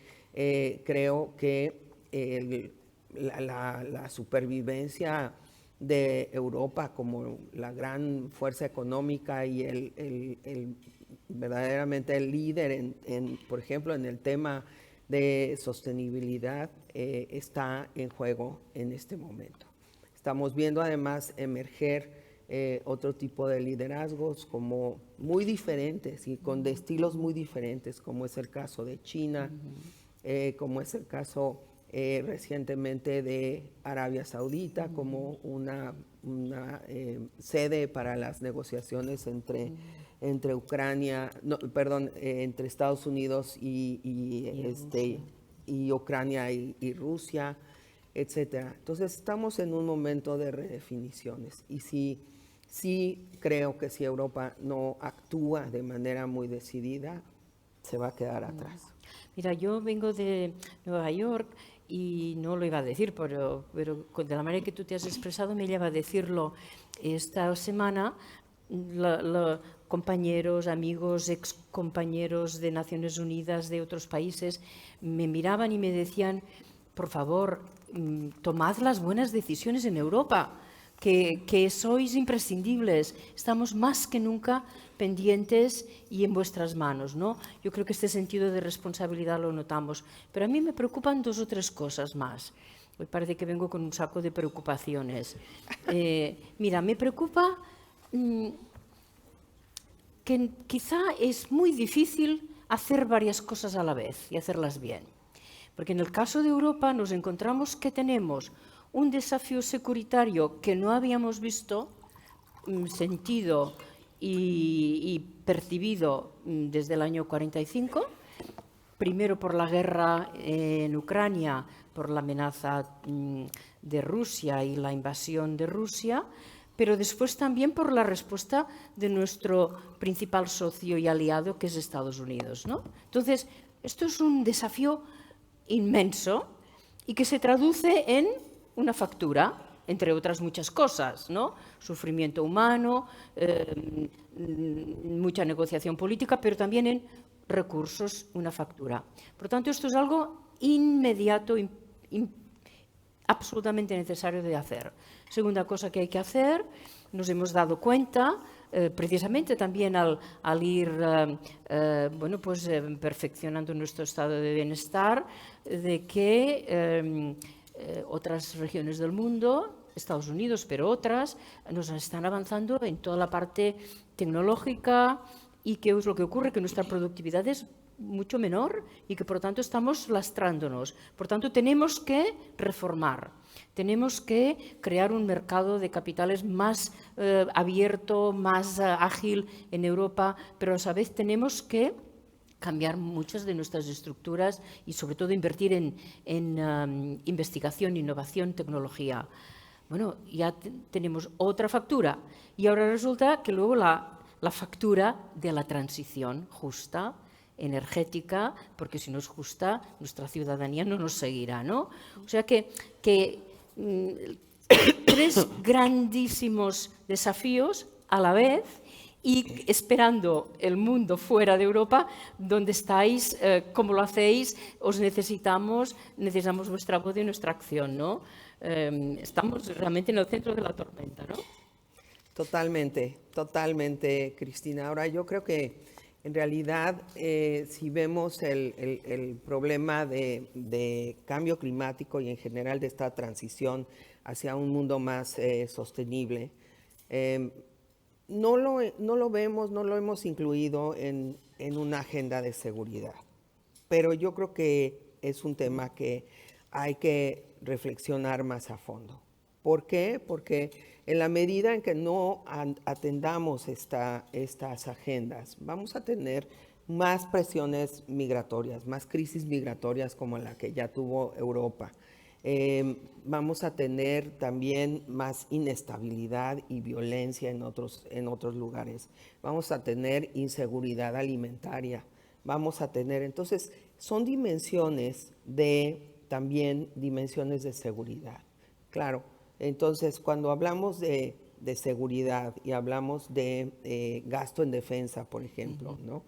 creo que la supervivencia de Europa como la gran fuerza económica y verdaderamente el líder, por ejemplo, en el tema de sostenibilidad, está en juego en este momento. Estamos viendo además emerger otro tipo de liderazgos como muy diferentes y con estilos muy diferentes, como es el caso de China, como es el caso recientemente de Arabia Saudita, como una sede para las negociaciones entre Ucrania, entre Estados Unidos y Ucrania y Rusia, etcétera. Entonces estamos en un momento de redefiniciones y sí creo que si Europa no actúa de manera muy decidida, se va a quedar atrás. Mira, yo vengo de Nueva York y no lo iba a decir, pero de la manera que tú te has expresado me lleva a decirlo. Esta semana, compañeros, amigos, excompañeros de Naciones Unidas, de otros países, me miraban y me decían, por favor, tomad las buenas decisiones en Europa, que sois imprescindibles, estamos más que nunca pendientes y en vuestras manos, ¿no? Yo creo que este sentido de responsabilidad lo notamos, pero a mí me preocupan 2 o 3 cosas más. Hoy parece que vengo con un saco de preocupaciones. Mira, me preocupa que quizá es muy difícil hacer varias cosas a la vez y hacerlas bien. Porque en el caso de Europa nos encontramos que tenemos un desafío securitario que no habíamos visto, sentido y percibido desde el año 45, primero por la guerra en Ucrania, por la amenaza de Rusia y la invasión de Rusia, pero después también por la respuesta de nuestro principal socio y aliado, que es Estados Unidos, ¿no? Entonces, esto es un desafío inmenso y que se traduce en una factura, entre otras muchas cosas, ¿no? Sufrimiento humano, mucha negociación política, pero también en recursos, una factura. Por tanto, esto es algo inmediato, absolutamente necesario de hacer. Segunda cosa que hay que hacer, nos hemos dado cuenta, precisamente también al ir perfeccionando nuestro estado de bienestar, de que otras regiones del mundo, Estados Unidos, pero otras, nos están avanzando en toda la parte tecnológica y que es lo que ocurre, que nuestra productividad es mucho menor y que por lo tanto estamos lastrándonos. Por tanto, tenemos que reformar, tenemos que crear un mercado de capitales más abierto, más ágil en Europa, pero a la vez tenemos que cambiar muchas de nuestras estructuras y sobre todo invertir en investigación, innovación, tecnología. Bueno, ya tenemos otra factura y ahora resulta que luego la factura de la transición justa, energética, porque si no es justa, nuestra ciudadanía no nos seguirá, ¿no? O sea que 3 grandísimos desafíos a la vez y esperando el mundo fuera de Europa, donde estáis, cómo lo hacéis, os necesitamos vuestra voz y nuestra acción, ¿no? Estamos realmente en el centro de la tormenta, ¿no? Totalmente, Cristina. Ahora, yo creo que en realidad, si vemos el problema de cambio climático y en general de esta transición hacia un mundo más sostenible, no lo vemos, no lo hemos incluido en una agenda de seguridad. Pero yo creo que es un tema que hay que reflexionar más a fondo. ¿Por qué? Porque En la medida en que no atendamos estas agendas, vamos a tener más presiones migratorias, más crisis migratorias como la que ya tuvo Europa. Vamos a tener también más inestabilidad y violencia en otros lugares. Vamos a tener inseguridad alimentaria. Vamos a tener, entonces, son también dimensiones de seguridad. Claro, entonces cuando hablamos de seguridad y hablamos de gasto en defensa, por ejemplo, ¿no?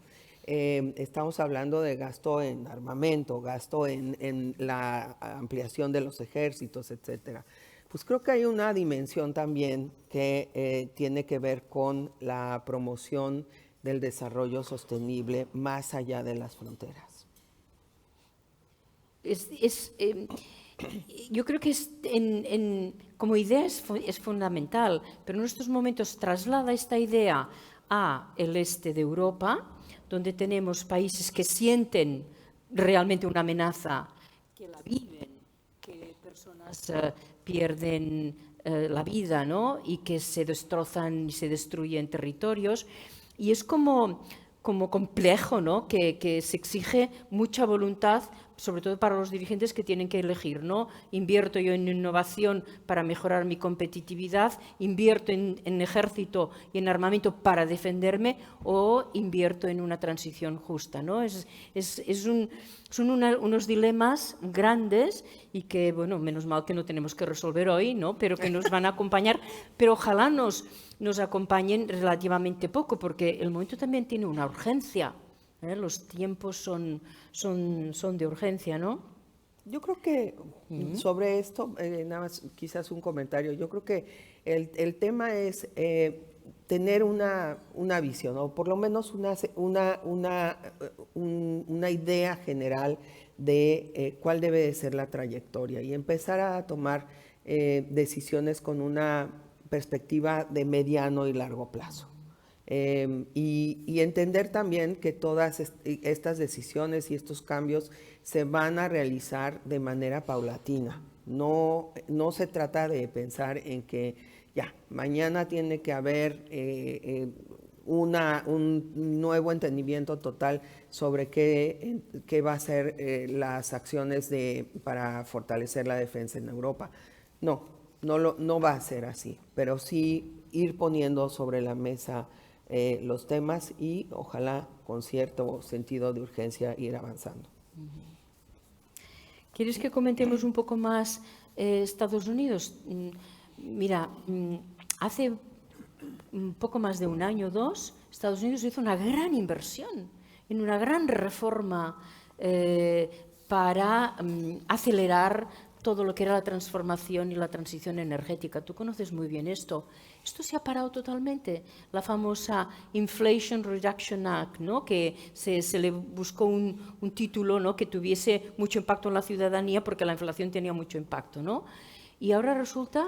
Estamos hablando de gasto en armamento, gasto en la ampliación de los ejércitos, etcétera. Pues creo que hay una dimensión también que tiene que ver con la promoción del desarrollo sostenible más allá de las fronteras. Yo creo que como idea es fundamental, pero en estos momentos traslada esta idea a el este de Europa, donde tenemos países que sienten realmente una amenaza, que la viven, que personas pierden la vida, ¿no? Y que se destrozan y se destruyen territorios. Y es como complejo, ¿no? Que se exige mucha voluntad, sobre todo para los dirigentes que tienen que elegir, ¿no? Invierto yo en innovación para mejorar mi competitividad, invierto en ejército y en armamento para defenderme, o invierto en una transición justa, ¿no? Son unos dilemas grandes y que, bueno, menos mal que no tenemos que resolver hoy, ¿no? Pero que nos van a acompañar, pero ojalá nos acompañen relativamente poco, porque el momento también tiene una urgencia. Los tiempos son de urgencia, ¿no? Yo creo que sobre esto, nada más quizás un comentario, yo creo que el tema es tener una visión, o por lo menos una idea general de cuál debe de ser la trayectoria y empezar a tomar decisiones con una perspectiva de mediano y largo plazo. Y entender también que todas estas decisiones y estos cambios se van a realizar de manera paulatina. No se trata de pensar en que ya, mañana tiene que haber un nuevo entendimiento total sobre qué va a ser las acciones para fortalecer la defensa en Europa. No va a ser así, pero sí ir poniendo sobre la mesa los temas y ojalá con cierto sentido de urgencia ir avanzando. ¿Quieres que comentemos un poco más Estados Unidos? Mira, hace un poco más de un año o dos, Estados Unidos hizo una gran inversión en una gran reforma para acelerar todo lo que era la transformación y la transición energética. Tú conoces muy bien esto. Esto se ha parado totalmente. La famosa Inflation Reduction Act, ¿no? Que se le buscó un título, ¿no? Que tuviese mucho impacto en la ciudadanía porque la inflación tenía mucho impacto, ¿no? Y ahora resulta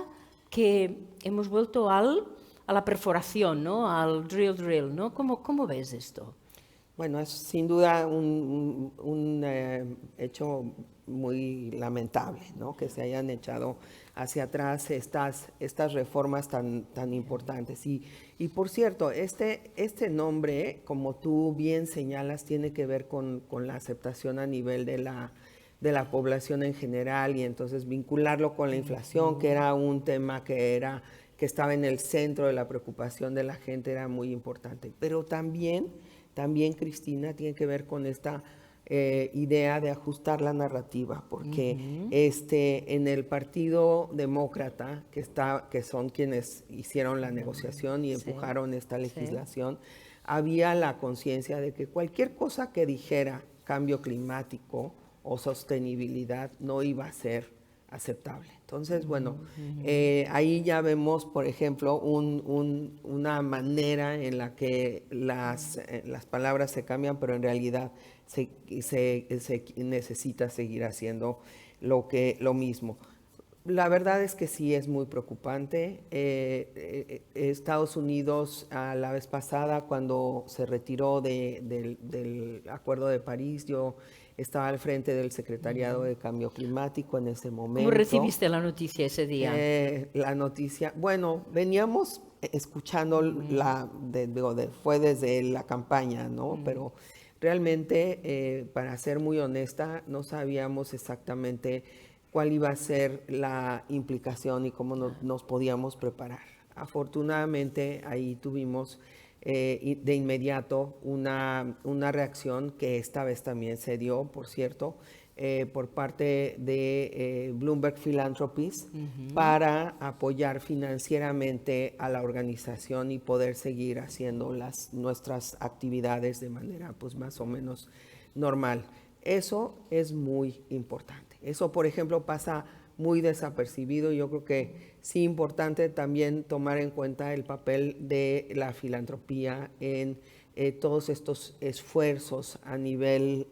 que hemos vuelto a la perforación, ¿no? Al drill, ¿no? ¿Cómo ves esto? Bueno, es sin duda un hecho muy lamentable, ¿no? Que se hayan echado hacia atrás estas reformas tan importantes. Y por cierto, este nombre, como tú bien señalas, tiene que ver con la aceptación a nivel de la población en general, y entonces vincularlo con la inflación, que era un tema que estaba en el centro de la preocupación de la gente, era muy importante. Pero también, Cristina, tiene que ver con esta idea de ajustar la narrativa, porque en el Partido Demócrata, que son quienes hicieron la negociación y empujaron esta legislación, había la conciencia de que cualquier cosa que dijera cambio climático o sostenibilidad no iba a ser aceptable. Entonces, bueno, ahí ya vemos, por ejemplo, una manera en la que las palabras se cambian, pero en realidad se necesita seguir haciendo lo mismo. La verdad es que sí es muy preocupante. Estados Unidos, a la vez pasada, cuando se retiró del Acuerdo de París, yo estaba al frente del Secretariado de Cambio Climático en ese momento. ¿Cómo recibiste la noticia ese día? La noticia, bueno, veníamos escuchando fue desde la campaña, ¿no? Pero realmente, para ser muy honesta, no sabíamos exactamente cuál iba a ser la implicación y cómo nos podíamos preparar. Afortunadamente, ahí tuvimos de inmediato una reacción que esta vez también se dio, por cierto, por parte de Bloomberg Philanthropies para apoyar financieramente a la organización y poder seguir haciendo nuestras actividades de manera pues más o menos normal. Eso es muy importante. Eso, por ejemplo, pasa muy desapercibido. Yo creo que sí es importante también tomar en cuenta el papel de la filantropía en todos estos esfuerzos a nivel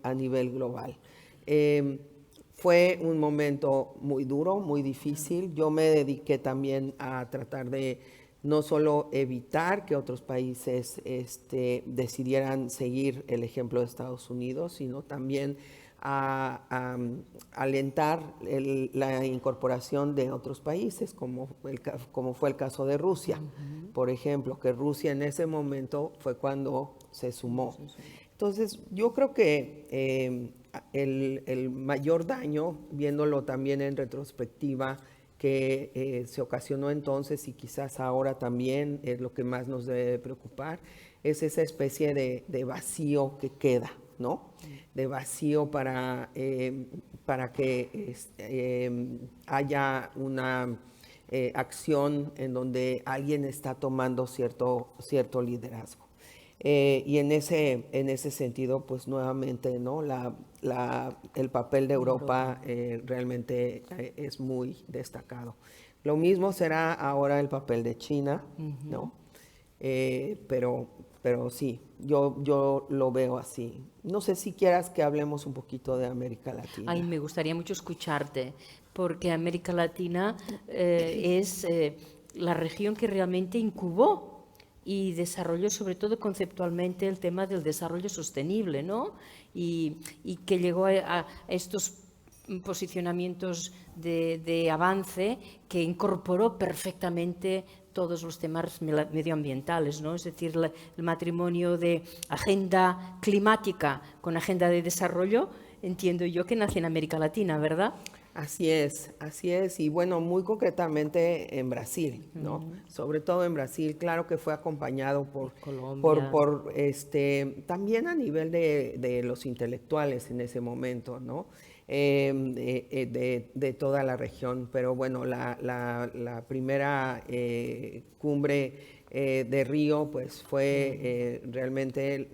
global. Fue un momento muy duro, muy difícil. Yo me dediqué también a tratar de no solo evitar que otros países decidieran seguir el ejemplo de Estados Unidos, sino también a alentar la incorporación de otros países, como fue el caso de Rusia, por ejemplo, que Rusia en ese momento fue cuando se sumó. Entonces, yo creo que el mayor daño, viéndolo también en retrospectiva, que se ocasionó entonces y quizás ahora también es lo que más nos debe preocupar, es esa especie de vacío que queda, ¿no? De vacío para que haya una acción en donde alguien está tomando cierto liderazgo. Y en ese sentido, pues nuevamente, ¿no? El papel de Europa realmente es muy destacado. Lo mismo será ahora el papel de China, ¿no? Pero sí, yo lo veo así. No sé si quieras que hablemos un poquito de América Latina. Ay, me gustaría mucho escucharte, porque América Latina es la región que realmente incubó y desarrolló sobre todo conceptualmente el tema del desarrollo sostenible, ¿no? Y que llegó a estos posicionamientos de avance que incorporó perfectamente todos los temas medioambientales, ¿no? Es decir, el matrimonio de agenda climática con agenda de desarrollo, entiendo yo que nace en América Latina, ¿verdad? Así es, y bueno, muy concretamente en Brasil, ¿no? Sobre todo en Brasil, claro que fue acompañado por Colombia, también a nivel de los intelectuales en ese momento, ¿no? De toda la región, pero bueno, la primera cumbre de Río, pues fue realmente,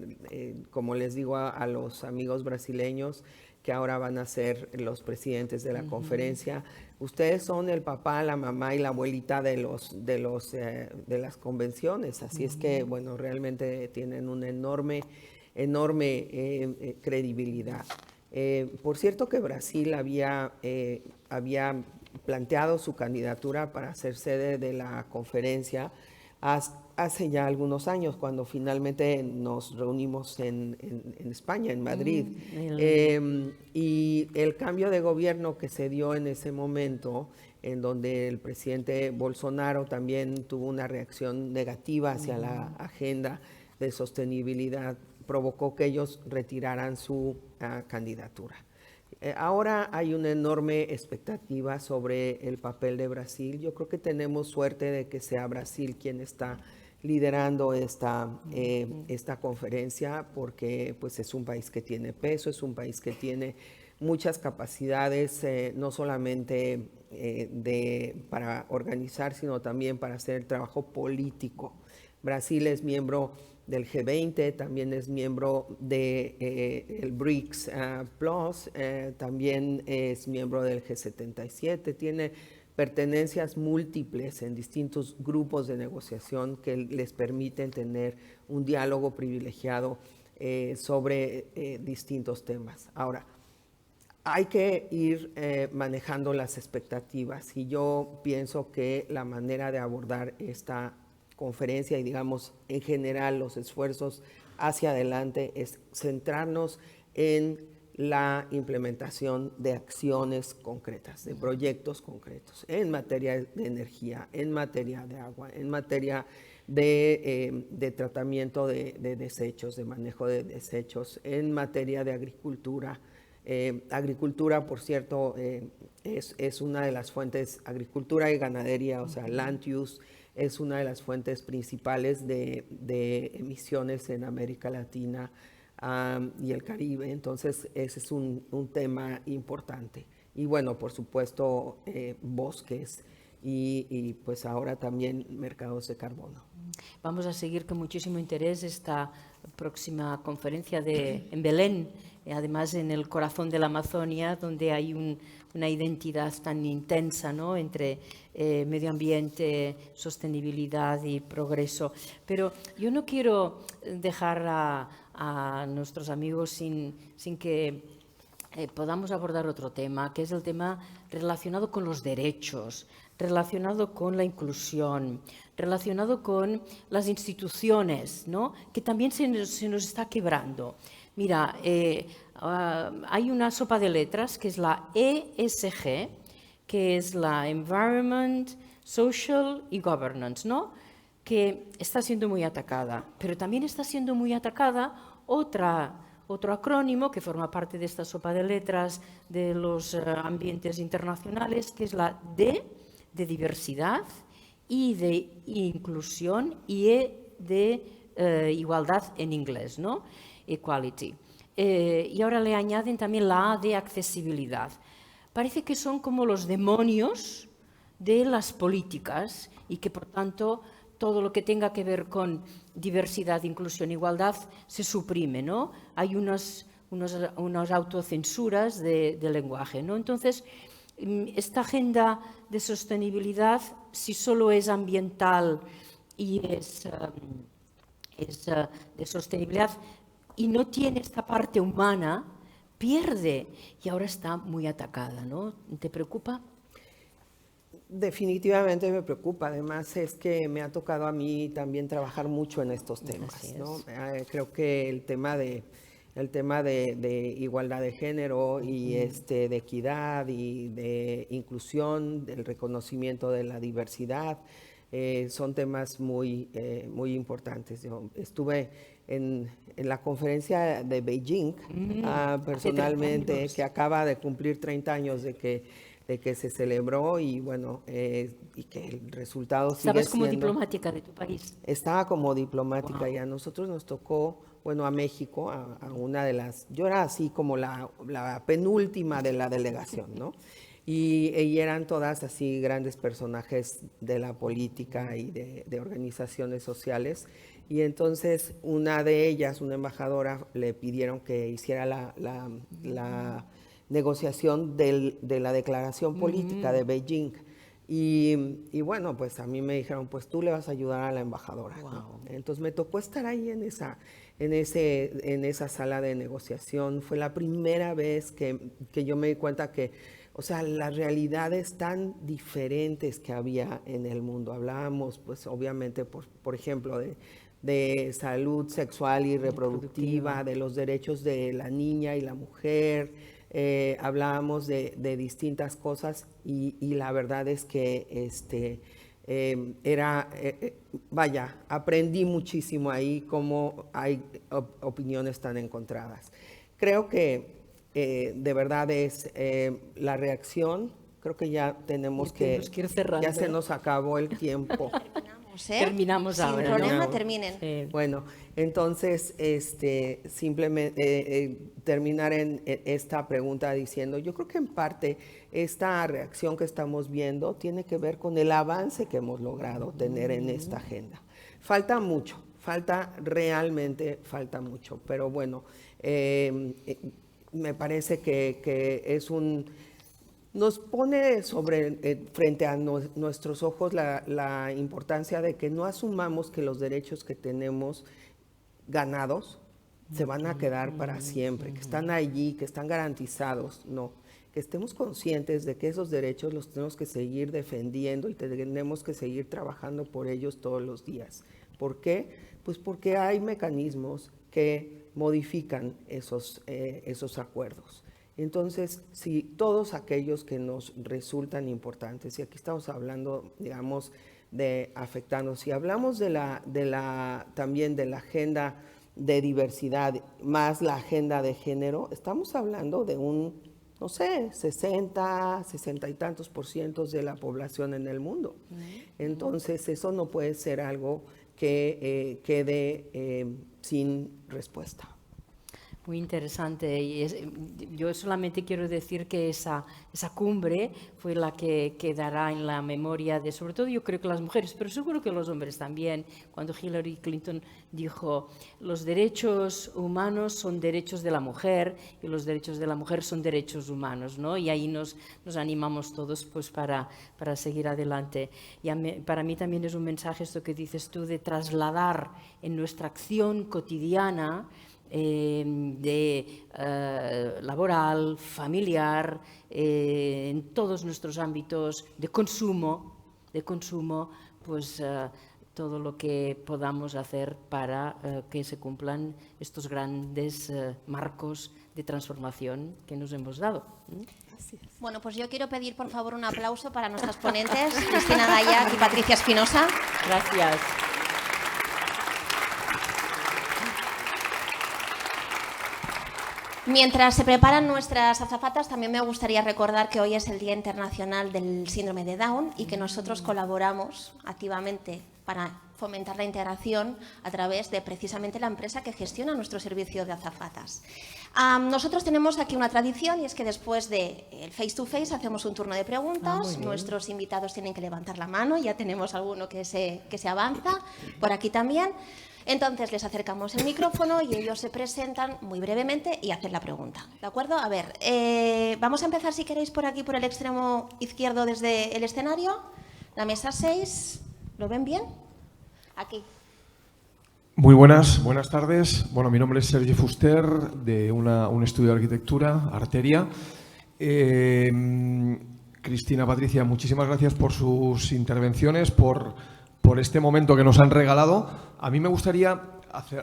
como les digo a los amigos brasileños, que ahora van a ser los presidentes de la conferencia. Ustedes son el papá, la mamá y la abuelita de las convenciones, así es que, bueno, realmente tienen una enorme credibilidad. Por cierto que Brasil había planteado su candidatura para ser sede de la conferencia hace ya algunos años, cuando finalmente nos reunimos en España, en Madrid. Y el cambio de gobierno que se dio en ese momento, en donde el presidente Bolsonaro también tuvo una reacción negativa hacia la agenda de sostenibilidad, provocó que ellos retiraran su candidatura. Ahora hay una enorme expectativa sobre el papel de Brasil. Yo creo que tenemos suerte de que sea Brasil quien está liderando esta conferencia, porque pues es un país que tiene peso, es un país que tiene muchas capacidades, no solamente para organizar, sino también para hacer el trabajo político. Brasil es miembro del G20, también es miembro del BRICS Plus, también es miembro del G77, tiene pertenencias múltiples en distintos grupos de negociación que les permiten tener un diálogo privilegiado sobre distintos temas. Ahora, hay que ir manejando las expectativas y yo pienso que la manera de abordar esta conferencia y digamos en general los esfuerzos hacia adelante es centrarnos en la implementación de acciones concretas, de proyectos concretos en materia de energía, en materia de agua, en materia de tratamiento de desechos, de manejo de desechos, en materia de agricultura. Agricultura, por cierto, es una de las fuentes, agricultura y ganadería, o sea, land use, es una de las fuentes principales de emisiones en América Latina y el Caribe. Entonces, ese es un tema importante. Y bueno, por supuesto, bosques y pues ahora también mercados de carbono. Vamos a seguir con muchísimo interés esta próxima conferencia en Belén, además en el corazón de la Amazonia, donde hay una identidad tan intensa, ¿no?, entre medio ambiente, sostenibilidad y progreso. Pero yo no quiero dejar a nuestros amigos sin que podamos abordar otro tema, que es el tema relacionado con los derechos, relacionado con la inclusión, relacionado con las instituciones, ¿no?, que también se nos está quebrando. Mira, hay una sopa de letras que es la ESG, que es la Environment, Social y Governance, ¿no?, que está siendo muy atacada, pero también está siendo muy atacada otro acrónimo que forma parte de esta sopa de letras de los ambientes internacionales, que es la D de diversidad, I de inclusión y E de igualdad en inglés, ¿no?, equality. Y ahora le añaden también la A de accesibilidad. Parece que son como los demonios de las políticas y que, por tanto, todo lo que tenga que ver con diversidad, inclusión, igualdad se suprime, ¿no? Hay unas autocensuras de lenguaje, ¿no? Entonces, esta agenda de sostenibilidad, si solo es ambiental y es de sostenibilidad y no tiene esta parte humana, pierde y ahora está muy atacada, ¿no? ¿Te preocupa? Definitivamente me preocupa. Además es que me ha tocado a mí también trabajar mucho en estos temas, ¿no? Creo que el tema de igualdad de género y de equidad y de inclusión, del reconocimiento de la diversidad, son temas muy importantes. Yo estuve en la conferencia de Beijing personalmente, que acaba de cumplir 30 años de que se celebró y bueno, y que el resultado sigue siendo... ¿Estabas como diplomática de tu país? Estaba como diplomática y a nosotros nos tocó, bueno, a México, a una de las... Yo era así como la penúltima de la delegación, ¿no? Y eran todas así grandes personajes de la política y de organizaciones sociales. Y entonces una de ellas, una embajadora, le pidieron que hiciera la negociación de la declaración política de Beijing. Y bueno, pues a mí me dijeron, pues tú le vas a ayudar a la embajadora. Wow. ¿No? Entonces me tocó estar ahí en esa sala de negociación. Fue la primera vez que yo me di cuenta que, o sea, las realidades tan diferentes que había en el mundo. Hablábamos, pues obviamente, por ejemplo, de salud sexual y reproductiva, de los derechos de la niña y la mujer. Hablábamos de distintas cosas y la verdad es que aprendí muchísimo ahí cómo hay opiniones tan encontradas. Creo que de verdad es la reacción. Creo que ya tenemos que ir cerrando. Ya se nos acabó el tiempo. Terminamos ahora. Sin problema, terminen. Bueno, entonces, simplemente terminar en esta pregunta diciendo, yo creo que en parte esta reacción que estamos viendo tiene que ver con el avance que hemos logrado tener en esta agenda. Falta mucho, realmente falta mucho, pero bueno, me parece que nos pone frente a nuestros ojos la importancia de que no asumamos que los derechos que tenemos ganados se van a quedar para siempre, que están allí, que están garantizados. No, que estemos conscientes de que esos derechos los tenemos que seguir defendiendo y tenemos que seguir trabajando por ellos todos los días. ¿Por qué? Pues porque hay mecanismos que modifican esos acuerdos. Entonces, si todos aquellos que nos resultan importantes, y aquí estamos hablando, digamos, de afectarnos, si hablamos también de la agenda de diversidad más la agenda de género, estamos hablando de un, no sé, 60 y tantos % de la población en el mundo. Entonces, eso no puede ser algo que quede sin respuesta. Muy interesante. Yo solamente quiero decir que esa cumbre fue la que quedará en la memoria de, sobre todo yo creo que las mujeres, pero seguro que los hombres también, cuando Hillary Clinton dijo los derechos humanos son derechos de la mujer y los derechos de la mujer son derechos humanos, ¿no? Y ahí nos animamos todos pues, para seguir adelante. Y para mí también es un mensaje esto que dices tú de trasladar en nuestra acción cotidiana laboral, familiar, en todos nuestros ámbitos de consumo, pues todo lo que podamos hacer para que se cumplan estos grandes marcos de transformación que nos hemos dado. Bueno, pues yo quiero pedir por favor un aplauso para nuestras ponentes, Cristina Dayac y Patricia Espinosa. Gracias. Mientras se preparan nuestras azafatas, también me gustaría recordar que hoy es el Día Internacional del Síndrome de Down y que nosotros colaboramos activamente para fomentar la integración a través de precisamente la empresa que gestiona nuestro servicio de azafatas. Nosotros tenemos aquí una tradición y es que después del face to face hacemos un turno de preguntas. Nuestros invitados tienen que levantar la mano, ya tenemos alguno que se avanza, por aquí también. Entonces les acercamos el micrófono y ellos se presentan muy brevemente y hacen la pregunta. ¿De acuerdo? A ver, vamos a empezar si queréis por aquí, por el extremo izquierdo desde el escenario. La mesa 6, ¿lo ven bien? Aquí. Muy buenas tardes. Bueno, mi nombre es Sergi Fuster, de un estudio de arquitectura, Arteria. Cristina, Patricia, muchísimas gracias por sus intervenciones, por este momento que nos han regalado. A mí me gustaría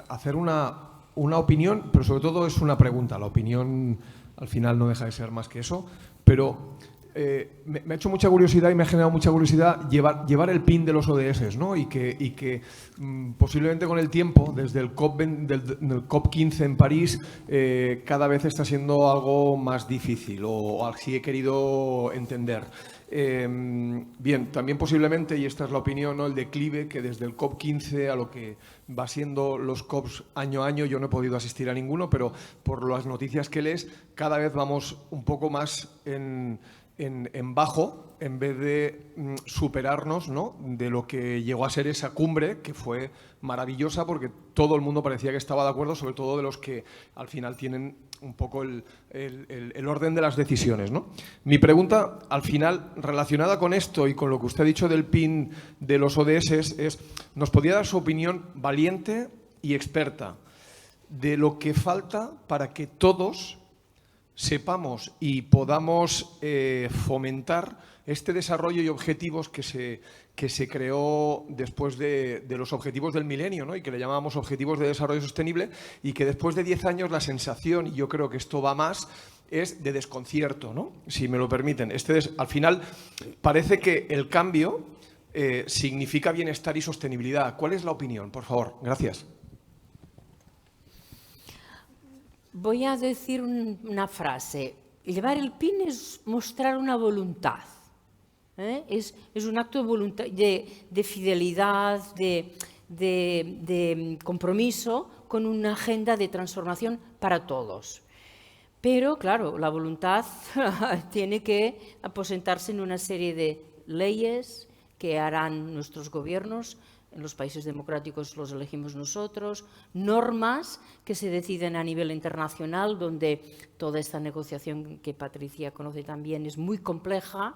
hacer una opinión, pero sobre todo es una pregunta. La opinión al final no deja de ser más que eso, pero me ha hecho mucha curiosidad y me ha generado mucha curiosidad llevar el pin de los ODS, ¿no? y que posiblemente con el tiempo, desde el COP15 en París, cada vez está siendo algo más difícil, o así he querido entender. Bien, también posiblemente, y esta es la opinión, ¿no?, el declive que desde el COP15 a lo que va siendo los COPs año a año, yo no he podido asistir a ninguno, pero por las noticias que lees, cada vez vamos un poco más en bajo, en vez de superarnos, ¿no?, de lo que llegó a ser esa cumbre, que fue maravillosa porque todo el mundo parecía que estaba de acuerdo, sobre todo de los que al final tienen un poco el orden de las decisiones, ¿no? Mi pregunta, al final, relacionada con esto y con lo que usted ha dicho del PIN de los ODS, es, ¿nos podría dar su opinión valiente y experta de lo que falta para que todos sepamos y podamos fomentar este desarrollo y objetivos que se creó después de los objetivos del milenio, ¿no?, y que le llamábamos objetivos de desarrollo sostenible, y que después de 10 años la sensación, y yo creo que esto va más, es de desconcierto, ¿no?, si me lo permiten. Al final parece que el cambio significa bienestar y sostenibilidad. ¿Cuál es la opinión? Por favor, gracias. Voy a decir una frase. Llevar el PIN es mostrar una voluntad. Es un acto de voluntad, de fidelidad, de compromiso con una agenda de transformación para todos. Pero, claro, la voluntad tiene que aposentarse en una serie de leyes que harán nuestros gobiernos. En los países democráticos los elegimos nosotros, normas que se deciden a nivel internacional, donde toda esta negociación que Patricia conoce también es muy compleja,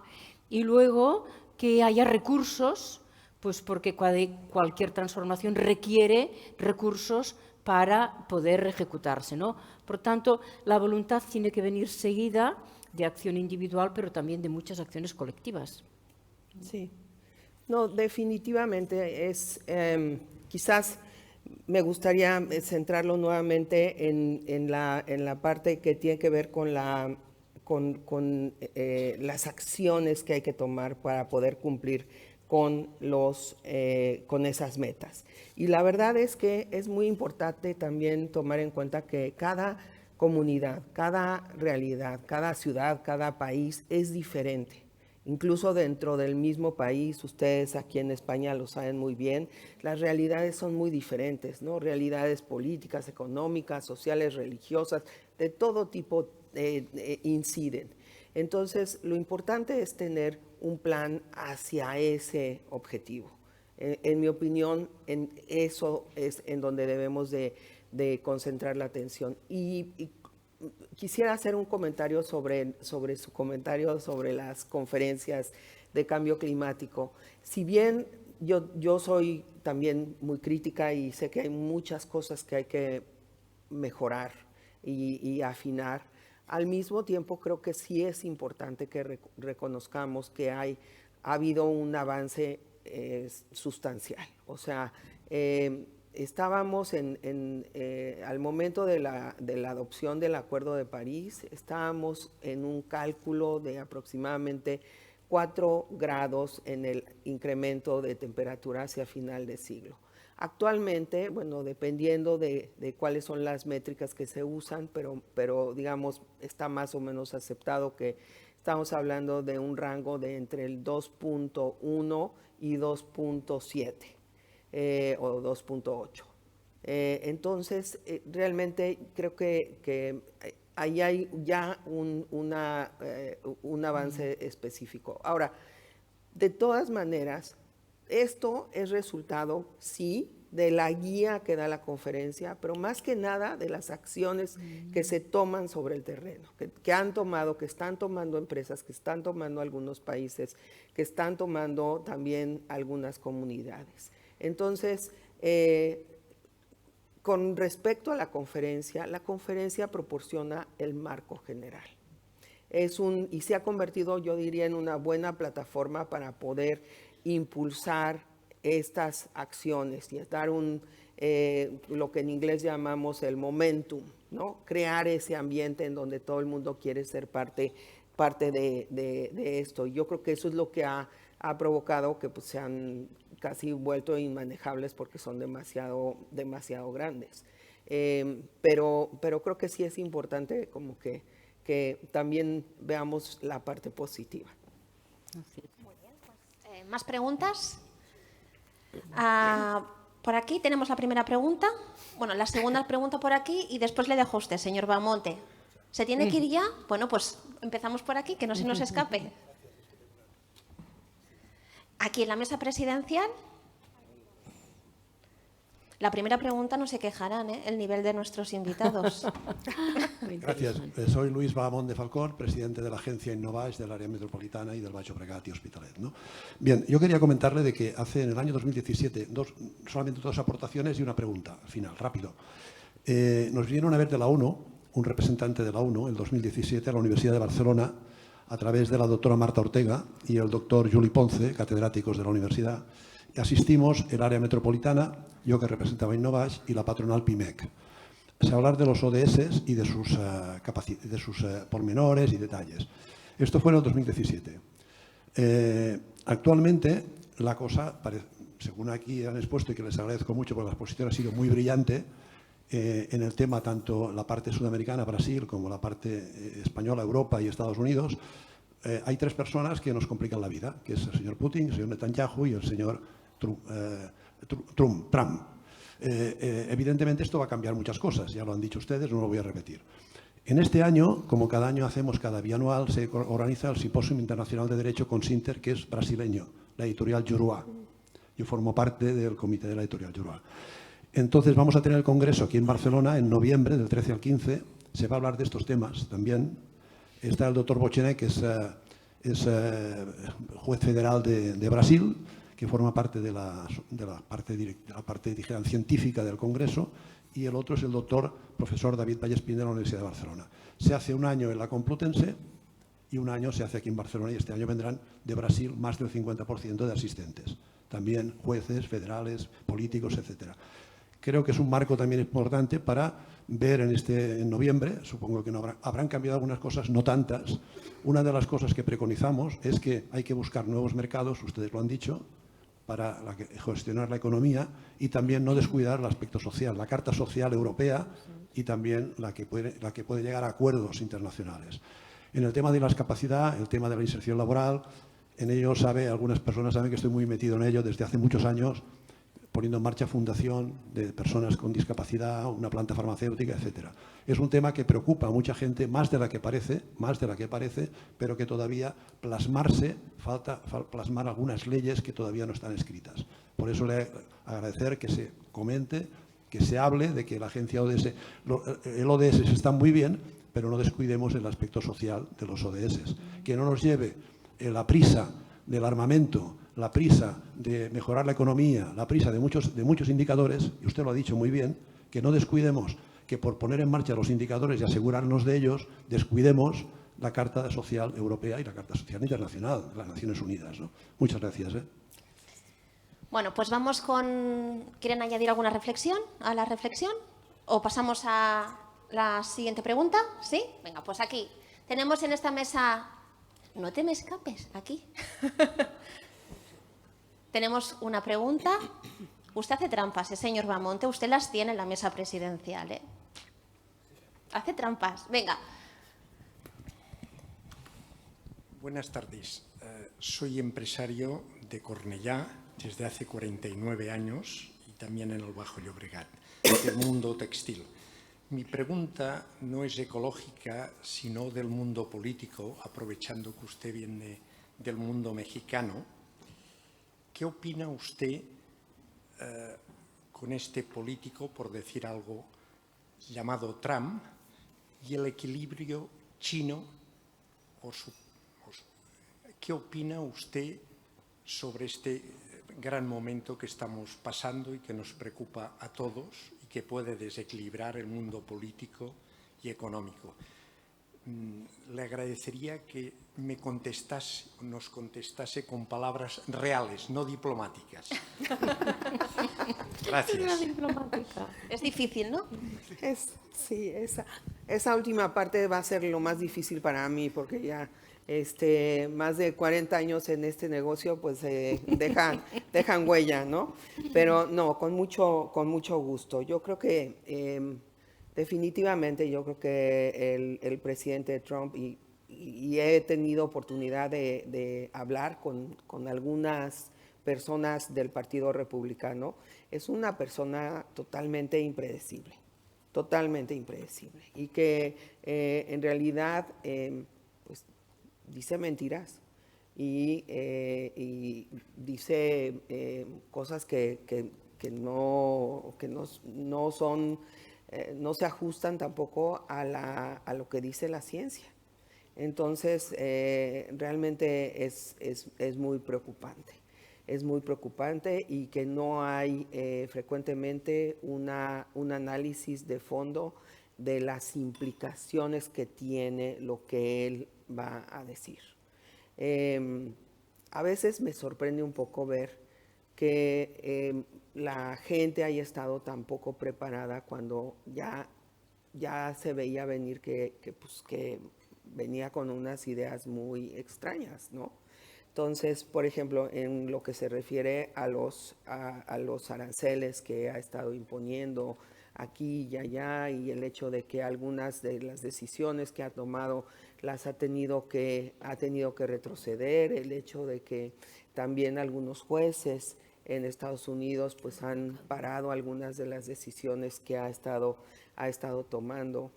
y luego que haya recursos, pues porque cualquier transformación requiere recursos para poder ejecutarse, ¿no? Por tanto, la voluntad tiene que venir seguida de acción individual, pero también de muchas acciones colectivas. Sí, no, definitivamente es, quizás me gustaría centrarlo nuevamente en la parte que tiene que ver con las acciones que hay que tomar para poder cumplir con esas metas. Y la verdad es que es muy importante también tomar en cuenta que cada comunidad, cada realidad, cada ciudad, cada país es diferente. Incluso dentro del mismo país, ustedes aquí en España lo saben muy bien, las realidades son muy diferentes, ¿no? Realidades políticas, económicas, sociales, religiosas, de todo tipo inciden. Entonces, lo importante es tener un plan hacia ese objetivo. En mi opinión, en eso es en donde debemos de concentrar la atención. Y quisiera hacer un comentario sobre su comentario sobre las conferencias de cambio climático. Si bien yo soy también muy crítica y sé que hay muchas cosas que hay que mejorar y afinar, al mismo tiempo creo que sí es importante que reconozcamos que ha habido un avance sustancial. O sea, estábamos al momento de la adopción del Acuerdo de París, estábamos en un cálculo de aproximadamente 4 grados en el incremento de temperatura hacia final de siglo. Actualmente, bueno, dependiendo de cuáles son las métricas que se usan, pero digamos, está más o menos aceptado que estamos hablando de un rango de entre el 2.1 y 2.7 o 2.8. Entonces, realmente creo que ahí hay ya un avance específico. Ahora, de todas maneras, esto es resultado, sí, de la guía que da la conferencia, pero más que nada de las acciones que se toman sobre el terreno, que han tomado, que están tomando empresas, que están tomando algunos países, que están tomando también algunas comunidades. Entonces, con respecto a la conferencia proporciona el marco general. Y se ha convertido, yo diría, en una buena plataforma para poder impulsar estas acciones y dar lo que en inglés llamamos el momentum, ¿no? Crear ese ambiente en donde todo el mundo quiere ser parte de esto. Y yo creo que eso es lo que ha provocado que pues, se han casi vuelto inmanejables porque son demasiado grandes. Pero creo que sí es importante como que también veamos la parte positiva. Muy bien, pues, ¿más preguntas? Por aquí tenemos la primera pregunta. Bueno, la segunda pregunta por aquí y después le dejo a usted, señor Bahamonte. ¿Se tiene que ir ya? Bueno, pues empezamos por aquí, que no se nos escape. Aquí en la mesa presidencial. La primera pregunta no se quejarán, el nivel de nuestros invitados. Gracias. Soy Luis Bahamón de Falcón, presidente de la agencia Innovaix del área metropolitana y del Baix Llobregat y Hospitalet, ¿no? Bien, yo quería comentarle de que en el año 2017 solamente 2 aportaciones y una pregunta al final, rápido. Nos vinieron a ver de la ONU, un representante de la ONU, el 2017 a la Universidad de Barcelona, a través de la doctora Marta Ortega y el doctor Juli Ponce, catedráticos de la universidad. Asistimos el área metropolitana, yo que representaba Innovaix, y la patronal PIMEC. Se hablar de los ODS y de sus pormenores y detalles. Esto fue en el 2017. Actualmente, la cosa, según aquí han expuesto, y que les agradezco mucho porque la exposición ha sido muy brillante, en el tema tanto la parte sudamericana, Brasil, como la parte española, Europa y Estados Unidos, hay 3 personas que nos complican la vida, que es el señor Putin, el señor Netanyahu y el señor Trump. Evidentemente esto va a cambiar muchas cosas, ya lo han dicho ustedes, no lo voy a repetir. En este año, como cada año hacemos, cada bianual, se organiza el Simposio Internacional de Derecho Consinter, que es brasileño, la editorial Juruá. Yo formo parte del comité de la editorial Juruá. Entonces vamos a tener el congreso aquí en Barcelona en noviembre, del 13 al 15. Se va a hablar de estos temas también. Está el doctor Bochené, que es juez federal de Brasil, que forma parte de la parte científica del Congreso, y el otro es el doctor profesor David Vallespín de la Universidad de Barcelona. Se hace un año en la Complutense y un año se hace aquí en Barcelona, y este año vendrán de Brasil más del 50% de asistentes, también jueces, federales, políticos, etc. Creo que es un marco también importante para ver en noviembre, supongo que habrán cambiado algunas cosas, no tantas. Una de las cosas que preconizamos es que hay que buscar nuevos mercados, ustedes lo han dicho, para gestionar la economía y también no descuidar el aspecto social, la Carta Social Europea y también la que puede llegar a acuerdos internacionales. En el tema de la discapacidad, el tema de la inserción laboral, en ello algunas personas saben que estoy muy metido en ello desde hace muchos años, poniendo en marcha fundación de personas con discapacidad, una planta farmacéutica, etc. Es un tema que preocupa a mucha gente, más de la que parece, pero que todavía falta plasmar algunas leyes que todavía no están escritas. Por eso le agradecer que se comente, que se hable de que la agencia ODS, el ODS está muy bien, pero no descuidemos el aspecto social de los ODS. Que no nos lleve la prisa del armamento, la prisa de mejorar la economía, la prisa de muchos indicadores, y usted lo ha dicho muy bien, que no descuidemos que por poner en marcha los indicadores y asegurarnos de ellos, descuidemos la Carta Social Europea y la Carta Social Internacional de las Naciones Unidas, ¿no? Muchas gracias. Bueno, pues vamos con... ¿Quieren añadir alguna reflexión a la reflexión? ¿O pasamos a la siguiente pregunta? ¿Sí? Venga, pues aquí tenemos en esta mesa... No te me escapes, aquí. Tenemos una pregunta. Usted hace trampas, señor Bamonte. Usted las tiene en la mesa presidencial, ¿eh? Hace trampas. Venga. Buenas tardes. Soy empresario de Cornellá desde hace 49 años y también en el Bajo Llobregat, del mundo textil. Mi pregunta no es ecológica, sino del mundo político, aprovechando que usted viene del mundo mexicano. ¿Qué opina usted con este político, por decir algo, llamado Trump, y el equilibrio chino? ¿Qué opina usted sobre este gran momento que estamos pasando y que nos preocupa a todos y que puede desequilibrar el mundo político y económico? Le agradecería que nos contestase con palabras reales, no diplomáticas. Gracias. Es difícil, ¿no? Sí, esa última parte va a ser lo más difícil para mí, porque ya más de 40 años en este negocio, pues dejan huella, ¿no? Pero no, con mucho gusto. Yo creo que definitivamente, yo creo que el presidente Trump, y he tenido oportunidad de hablar con algunas personas del Partido Republicano, es una persona totalmente impredecible, y que en realidad pues dice mentiras y dice cosas que no son, no se ajustan tampoco a lo que dice la ciencia. Entonces, realmente es muy preocupante. Es muy preocupante, y que no hay frecuentemente un análisis de fondo de las implicaciones que tiene lo que él va a decir. A veces me sorprende un poco ver que la gente haya estado tan poco preparada cuando ya se veía venir que venía con unas ideas muy extrañas, ¿no? Entonces, por ejemplo, en lo que se refiere a los aranceles que ha estado imponiendo aquí y allá, y el hecho de que algunas de las decisiones que ha tomado las ha tenido que retroceder, el hecho de que también algunos jueces en Estados Unidos pues han parado algunas de las decisiones que ha estado tomando.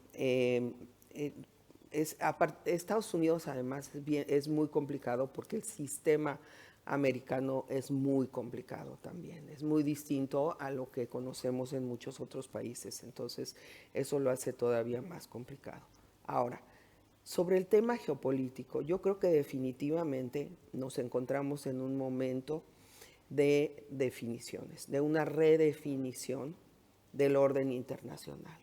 Estados Unidos además es muy complicado, porque el sistema americano es muy complicado también, es muy distinto a lo que conocemos en muchos otros países, entonces eso lo hace todavía más complicado. Ahora, sobre el tema geopolítico, yo creo que definitivamente nos encontramos en un momento de definiciones, de una redefinición del orden internacional,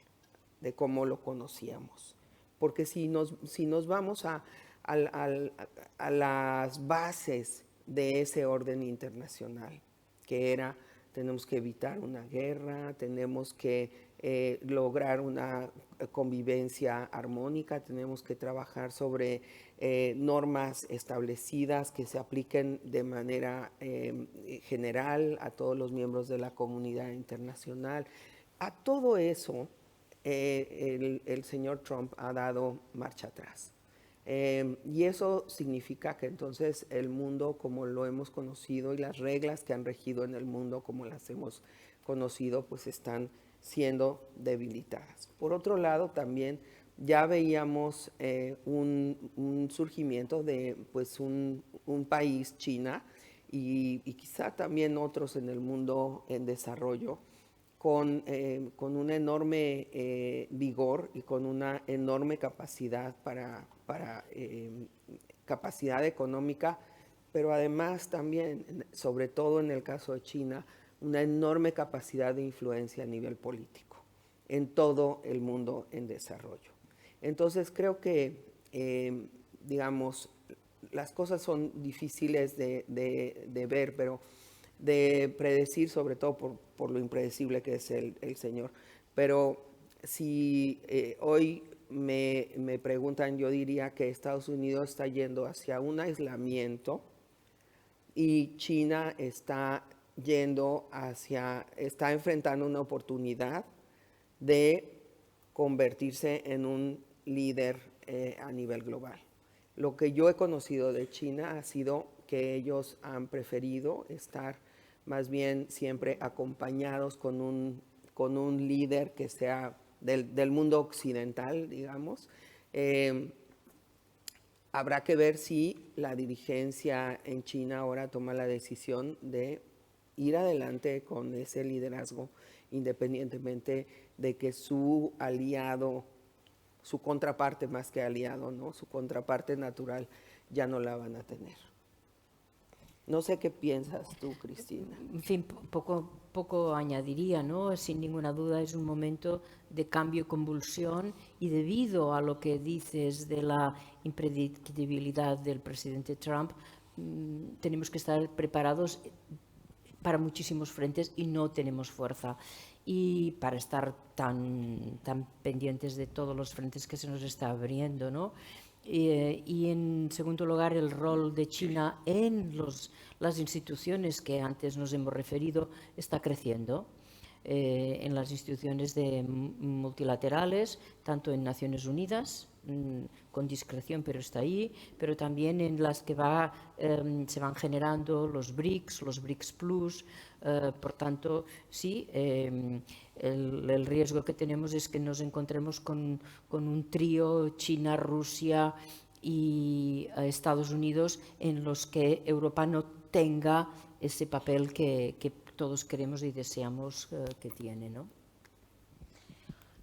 de cómo lo conocíamos. Porque si nos vamos a las bases de ese orden internacional, que era, tenemos que evitar una guerra, tenemos que lograr una convivencia armónica, tenemos que trabajar sobre normas establecidas que se apliquen de manera general a todos los miembros de la comunidad internacional. A todo eso el señor Trump ha dado marcha atrás. Y eso significa que entonces el mundo como lo hemos conocido y las reglas que han regido en el mundo como las hemos conocido, pues están siendo debilitadas. Por otro lado, también ya veíamos un surgimiento de pues un país, China, y quizá también otros en el mundo en desarrollo, con un enorme vigor y con una enorme capacidad capacidad económica, pero además también, sobre todo en el caso de China, una enorme capacidad de influencia a nivel político en todo el mundo en desarrollo. Entonces creo que, digamos, las cosas son difíciles de ver, pero de predecir, sobre todo por lo impredecible que es el señor. Pero si hoy me preguntan, yo diría que Estados Unidos está yendo hacia un aislamiento y China está enfrentando una oportunidad de convertirse en un líder a nivel global. Lo que yo he conocido de China ha sido que ellos han preferido estar más bien siempre acompañados con un líder que sea del mundo occidental, digamos. Habrá que ver si la dirigencia en China ahora toma la decisión de ir adelante con ese liderazgo, independientemente de que su aliado, su contraparte más que aliado, ¿no? Su contraparte natural ya no la van a tener. No sé qué piensas tú, Cristina. En fin, poco añadiría, ¿no? Sin ninguna duda es un momento de cambio y convulsión, y debido a lo que dices de la impredictibilidad del presidente Trump, tenemos que estar preparados para muchísimos frentes y no tenemos fuerza. Y para estar tan pendientes de todos los frentes que se nos está abriendo, ¿no? Y en segundo lugar, el rol de China en las instituciones que antes nos hemos referido está creciendo. En las instituciones multilaterales, tanto en Naciones Unidas, con discreción, pero está ahí, pero también en las que se van generando los BRICS Plus. Por tanto, sí, el riesgo que tenemos es que nos encontremos con un trío China, Rusia y Estados Unidos, en los que Europa no tenga ese papel que todos queremos y deseamos que tiene, ¿no?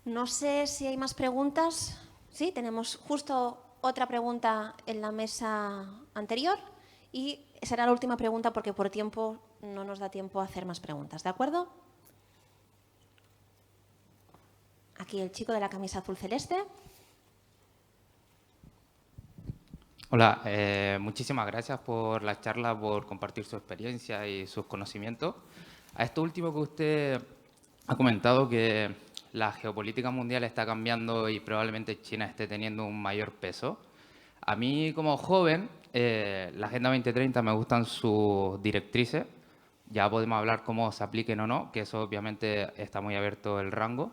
No sé si hay más preguntas. Sí, tenemos justo otra pregunta en la mesa anterior y será la última pregunta porque por tiempo no nos da tiempo a hacer más preguntas, ¿de acuerdo? Aquí el chico de la camisa azul celeste. Hola, muchísimas gracias por la charla, por compartir su experiencia y sus conocimientos. A esto último que usted ha comentado, que la geopolítica mundial está cambiando y probablemente China esté teniendo un mayor peso. A mí, como joven, la Agenda 2030 me gustan sus directrices. Ya podemos hablar cómo se apliquen o no, que eso obviamente está muy abierto el rango.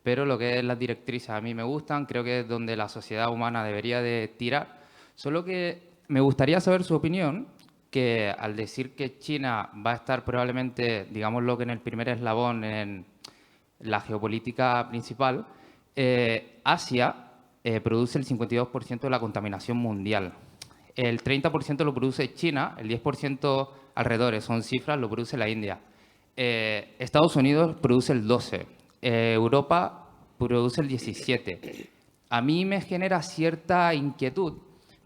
Pero lo que es las directrices a mí me gustan, creo que es donde la sociedad humana debería de tirar. Solo que me gustaría saber su opinión, que al decir que China va a estar probablemente, digámoslo que en el primer eslabón en la geopolítica principal, Asia produce el 52% de la contaminación mundial. El 30% lo produce China, el 10% alrededor, son cifras, lo produce la India. Estados Unidos produce el 12%, Europa produce el 17%. A mí me genera cierta inquietud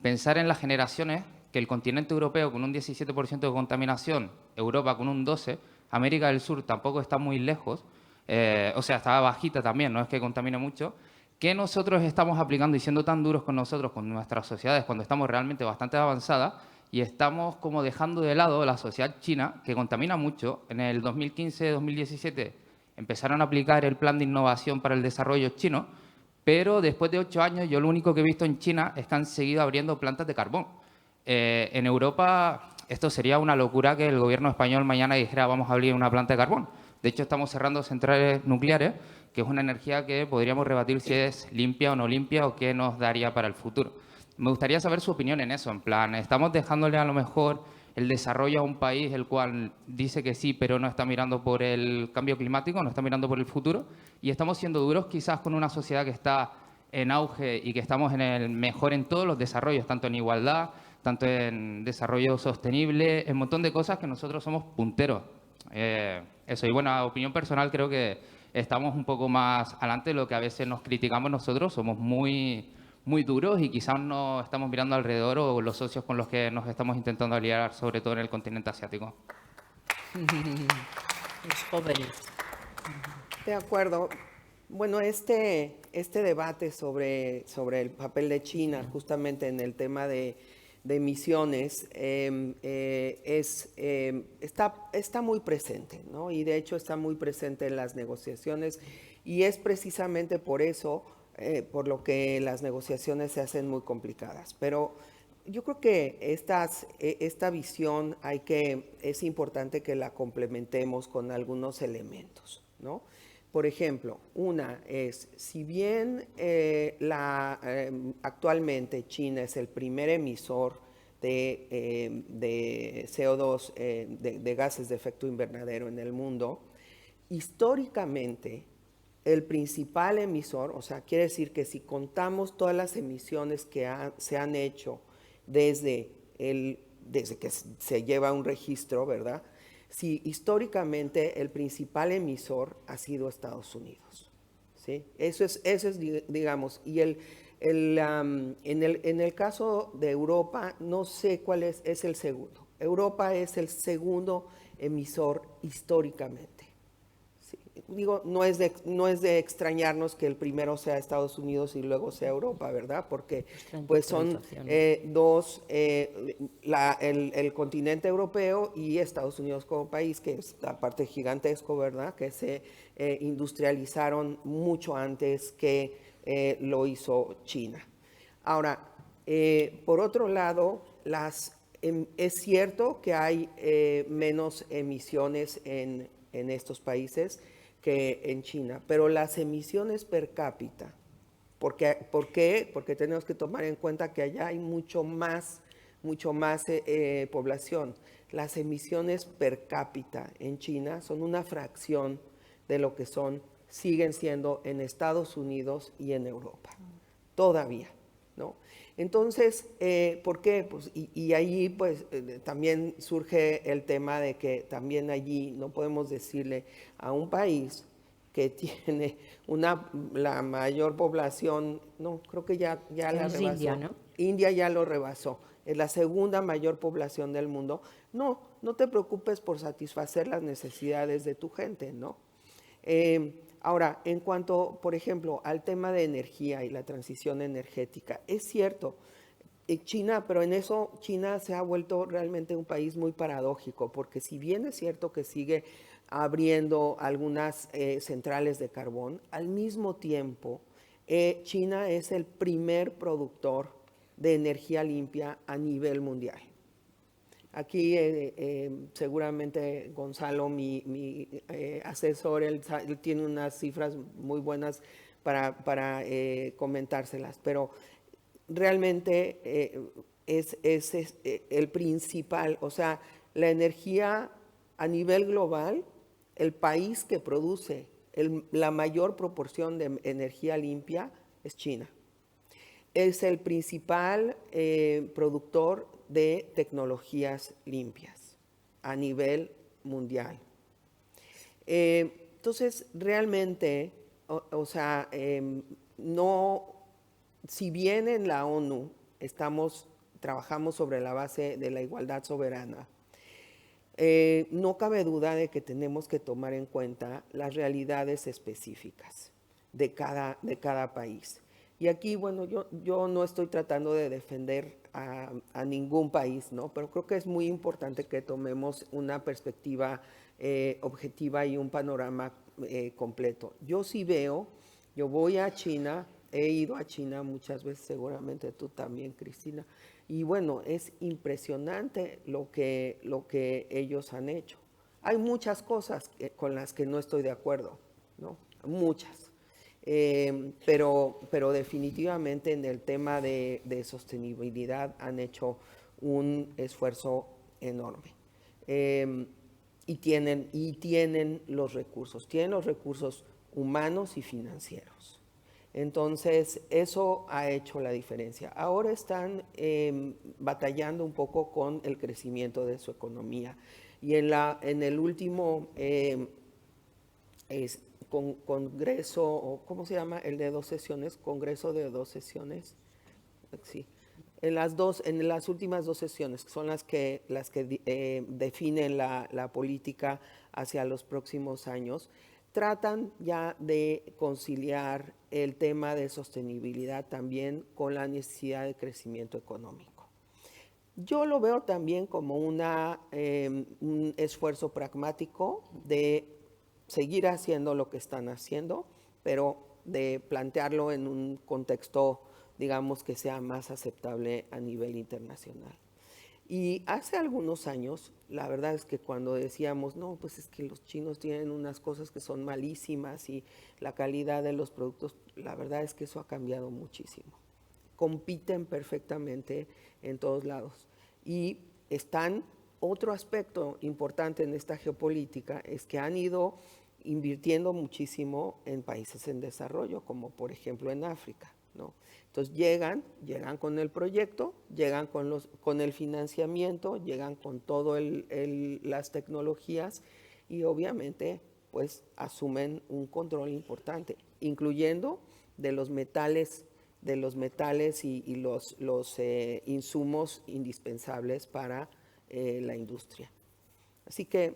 pensar en las generaciones, que el continente europeo con un 17% de contaminación, Europa con un 12%, América del Sur tampoco está muy lejos, o sea, está bajita también, no es que contamine mucho, que nosotros estamos aplicando y siendo tan duros con nosotros, con nuestras sociedades, cuando estamos realmente bastante avanzadas y estamos como dejando de lado la sociedad china, que contamina mucho. En el 2015-2017 empezaron a aplicar el plan de innovación para el desarrollo chino, pero después de 8 años yo lo único que he visto en China es que han seguido abriendo plantas de carbón. En Europa esto sería una locura que el gobierno español mañana dijera vamos a abrir una planta de carbón. De hecho, estamos cerrando centrales nucleares, que es una energía que podríamos rebatir si es limpia o no limpia o qué nos daría para el futuro. Me gustaría saber su opinión en eso, en plan, ¿estamos dejándole a lo mejor el desarrollo a un país el cual dice que sí, pero no está mirando por el cambio climático, no está mirando por el futuro? Y estamos siendo duros quizás con una sociedad que está en auge y que estamos en el mejor en todos los desarrollos, tanto en igualdad, tanto en desarrollo sostenible, en un montón de cosas que nosotros somos punteros. Eso, y bueno, a opinión personal creo que estamos un poco más adelante de lo que a veces nos criticamos nosotros, somos muy duros y quizás no estamos mirando alrededor o los socios con los que nos estamos intentando aliar, sobre todo en el continente asiático. Los jóvenes. De acuerdo. Bueno, este debate sobre el papel de China justamente en el tema de emisiones está muy presente, ¿no? Y de hecho está muy presente en las negociaciones y es precisamente por eso por lo que las negociaciones se hacen muy complicadas. Pero yo creo que esta visión es importante que la complementemos con algunos elementos, ¿no? Por ejemplo, una es, si bien actualmente China es el primer emisor de CO2, de gases de efecto invernadero en el mundo, históricamente el principal emisor, o sea, quiere decir que si contamos todas las emisiones que se han hecho desde que se lleva un registro, ¿verdad? Sí, históricamente el principal emisor ha sido Estados Unidos, ¿sí? Eso es digamos, y en el caso de Europa, no sé cuál es el segundo. Europa es el segundo emisor históricamente. ¿Sí? Digo, no es de extrañarnos que el primero sea Estados Unidos y luego sea Europa, ¿verdad? Porque pues son dos, el continente europeo y Estados Unidos como país, que es la parte gigantesco, ¿verdad? Que se industrializaron mucho antes que lo hizo China. Ahora, por otro lado, es cierto que hay menos emisiones en estos países que en China, pero las emisiones per cápita, ¿por qué? Porque tenemos que tomar en cuenta que allá hay mucho más población. Las emisiones per cápita en China son una fracción de lo que siguen siendo en Estados Unidos y en Europa, todavía, ¿no? Entonces, ¿por qué? Pues, y allí pues también surge el tema de que también allí no podemos decirle a un país que tiene la mayor población, no, creo que ya la rebasó. India, ¿no? India ya lo rebasó, es la segunda mayor población del mundo. No te preocupes por satisfacer las necesidades de tu gente, ¿no? Ahora, en cuanto, por ejemplo, al tema de energía y la transición energética, es cierto, China, pero en eso China se ha vuelto realmente un país muy paradójico, porque si bien es cierto que sigue abriendo algunas centrales de carbón, al mismo tiempo China es el primer productor de energía limpia a nivel mundial. Aquí seguramente Gonzalo, mi asesor, él tiene unas cifras muy buenas para comentárselas, pero realmente es el principal, o sea, la energía a nivel global, el país que produce la mayor proporción de energía limpia es China. Es el principal productor de tecnologías limpias a nivel mundial. Entonces, realmente, si bien en la ONU trabajamos sobre la base de la igualdad soberana, no cabe duda de que tenemos que tomar en cuenta las realidades específicas de cada país. Y aquí, bueno, yo no estoy tratando de defender a ningún país, ¿no? Pero creo que es muy importante que tomemos una perspectiva objetiva y un panorama completo. Yo sí veo, yo voy a China, he ido a China muchas veces, seguramente tú también, Cristina, y bueno, es impresionante lo que ellos han hecho. Hay muchas cosas con las que no estoy de acuerdo, ¿no? Muchas. Pero definitivamente en el tema de sostenibilidad han hecho un esfuerzo enorme. Y tienen los recursos humanos y financieros. Entonces, eso ha hecho la diferencia. Ahora están batallando un poco con el crecimiento de su economía. Y en el último congreso, o ¿cómo se llama? El de 2 sesiones, congreso de 2 sesiones. Sí. En las últimas 2 sesiones, que son las que definen la política hacia los próximos años, tratan ya de conciliar el tema de sostenibilidad también con la necesidad de crecimiento económico. Yo lo veo también como un esfuerzo pragmático de seguir haciendo lo que están haciendo, pero de plantearlo en un contexto, digamos, que sea más aceptable a nivel internacional. Y hace algunos años, la verdad es que cuando decíamos, no, pues es que los chinos tienen unas cosas que son malísimas y la calidad de los productos, la verdad es que eso ha cambiado muchísimo. Compiten perfectamente en todos lados. Y otro aspecto importante en esta geopolítica es que han ido invirtiendo muchísimo en países en desarrollo, como por ejemplo en África, ¿no? Entonces llegan con el proyecto, llegan con el financiamiento, llegan con todas las tecnologías y obviamente pues asumen un control importante, incluyendo de los metales y los insumos indispensables para la industria. Así que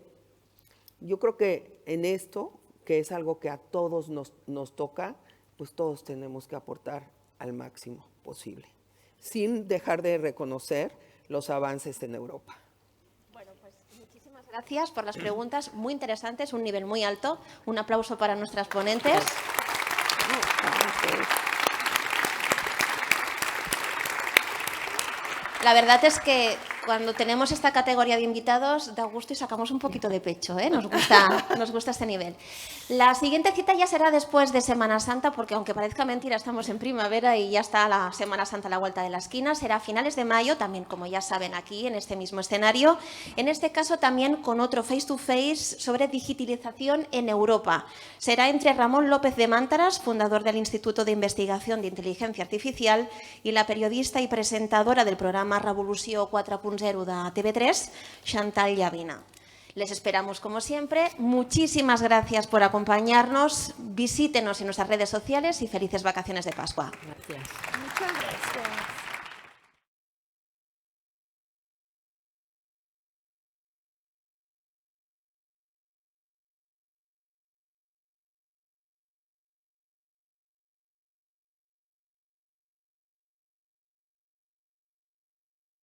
yo creo que en esto, que es algo que a todos nos toca, pues todos tenemos que aportar al máximo posible, sin dejar de reconocer los avances en Europa. Bueno, pues muchísimas gracias por las preguntas, muy interesantes, un nivel muy alto. Un aplauso para nuestras ponentes. La verdad es que cuando tenemos esta categoría de invitados, da gusto y sacamos un poquito de pecho, ¿eh? Nos gusta este nivel. La siguiente cita ya será después de Semana Santa, porque aunque parezca mentira, estamos en primavera y ya está la Semana Santa a la vuelta de la esquina. Será a finales de mayo, también como ya saben aquí, en este mismo escenario. En este caso también con otro face-to-face sobre digitalización en Europa. Será entre Ramón López de Mántaras, fundador del Instituto de Investigación de Inteligencia Artificial, y la periodista y presentadora del programa Revolució 4.0 de TV3, Chantal Llavina. Les esperamos como siempre. Muchísimas gracias por acompañarnos. Visítenos en nuestras redes sociales y felices vacaciones de Pascua. Gracias. Muchas gracias.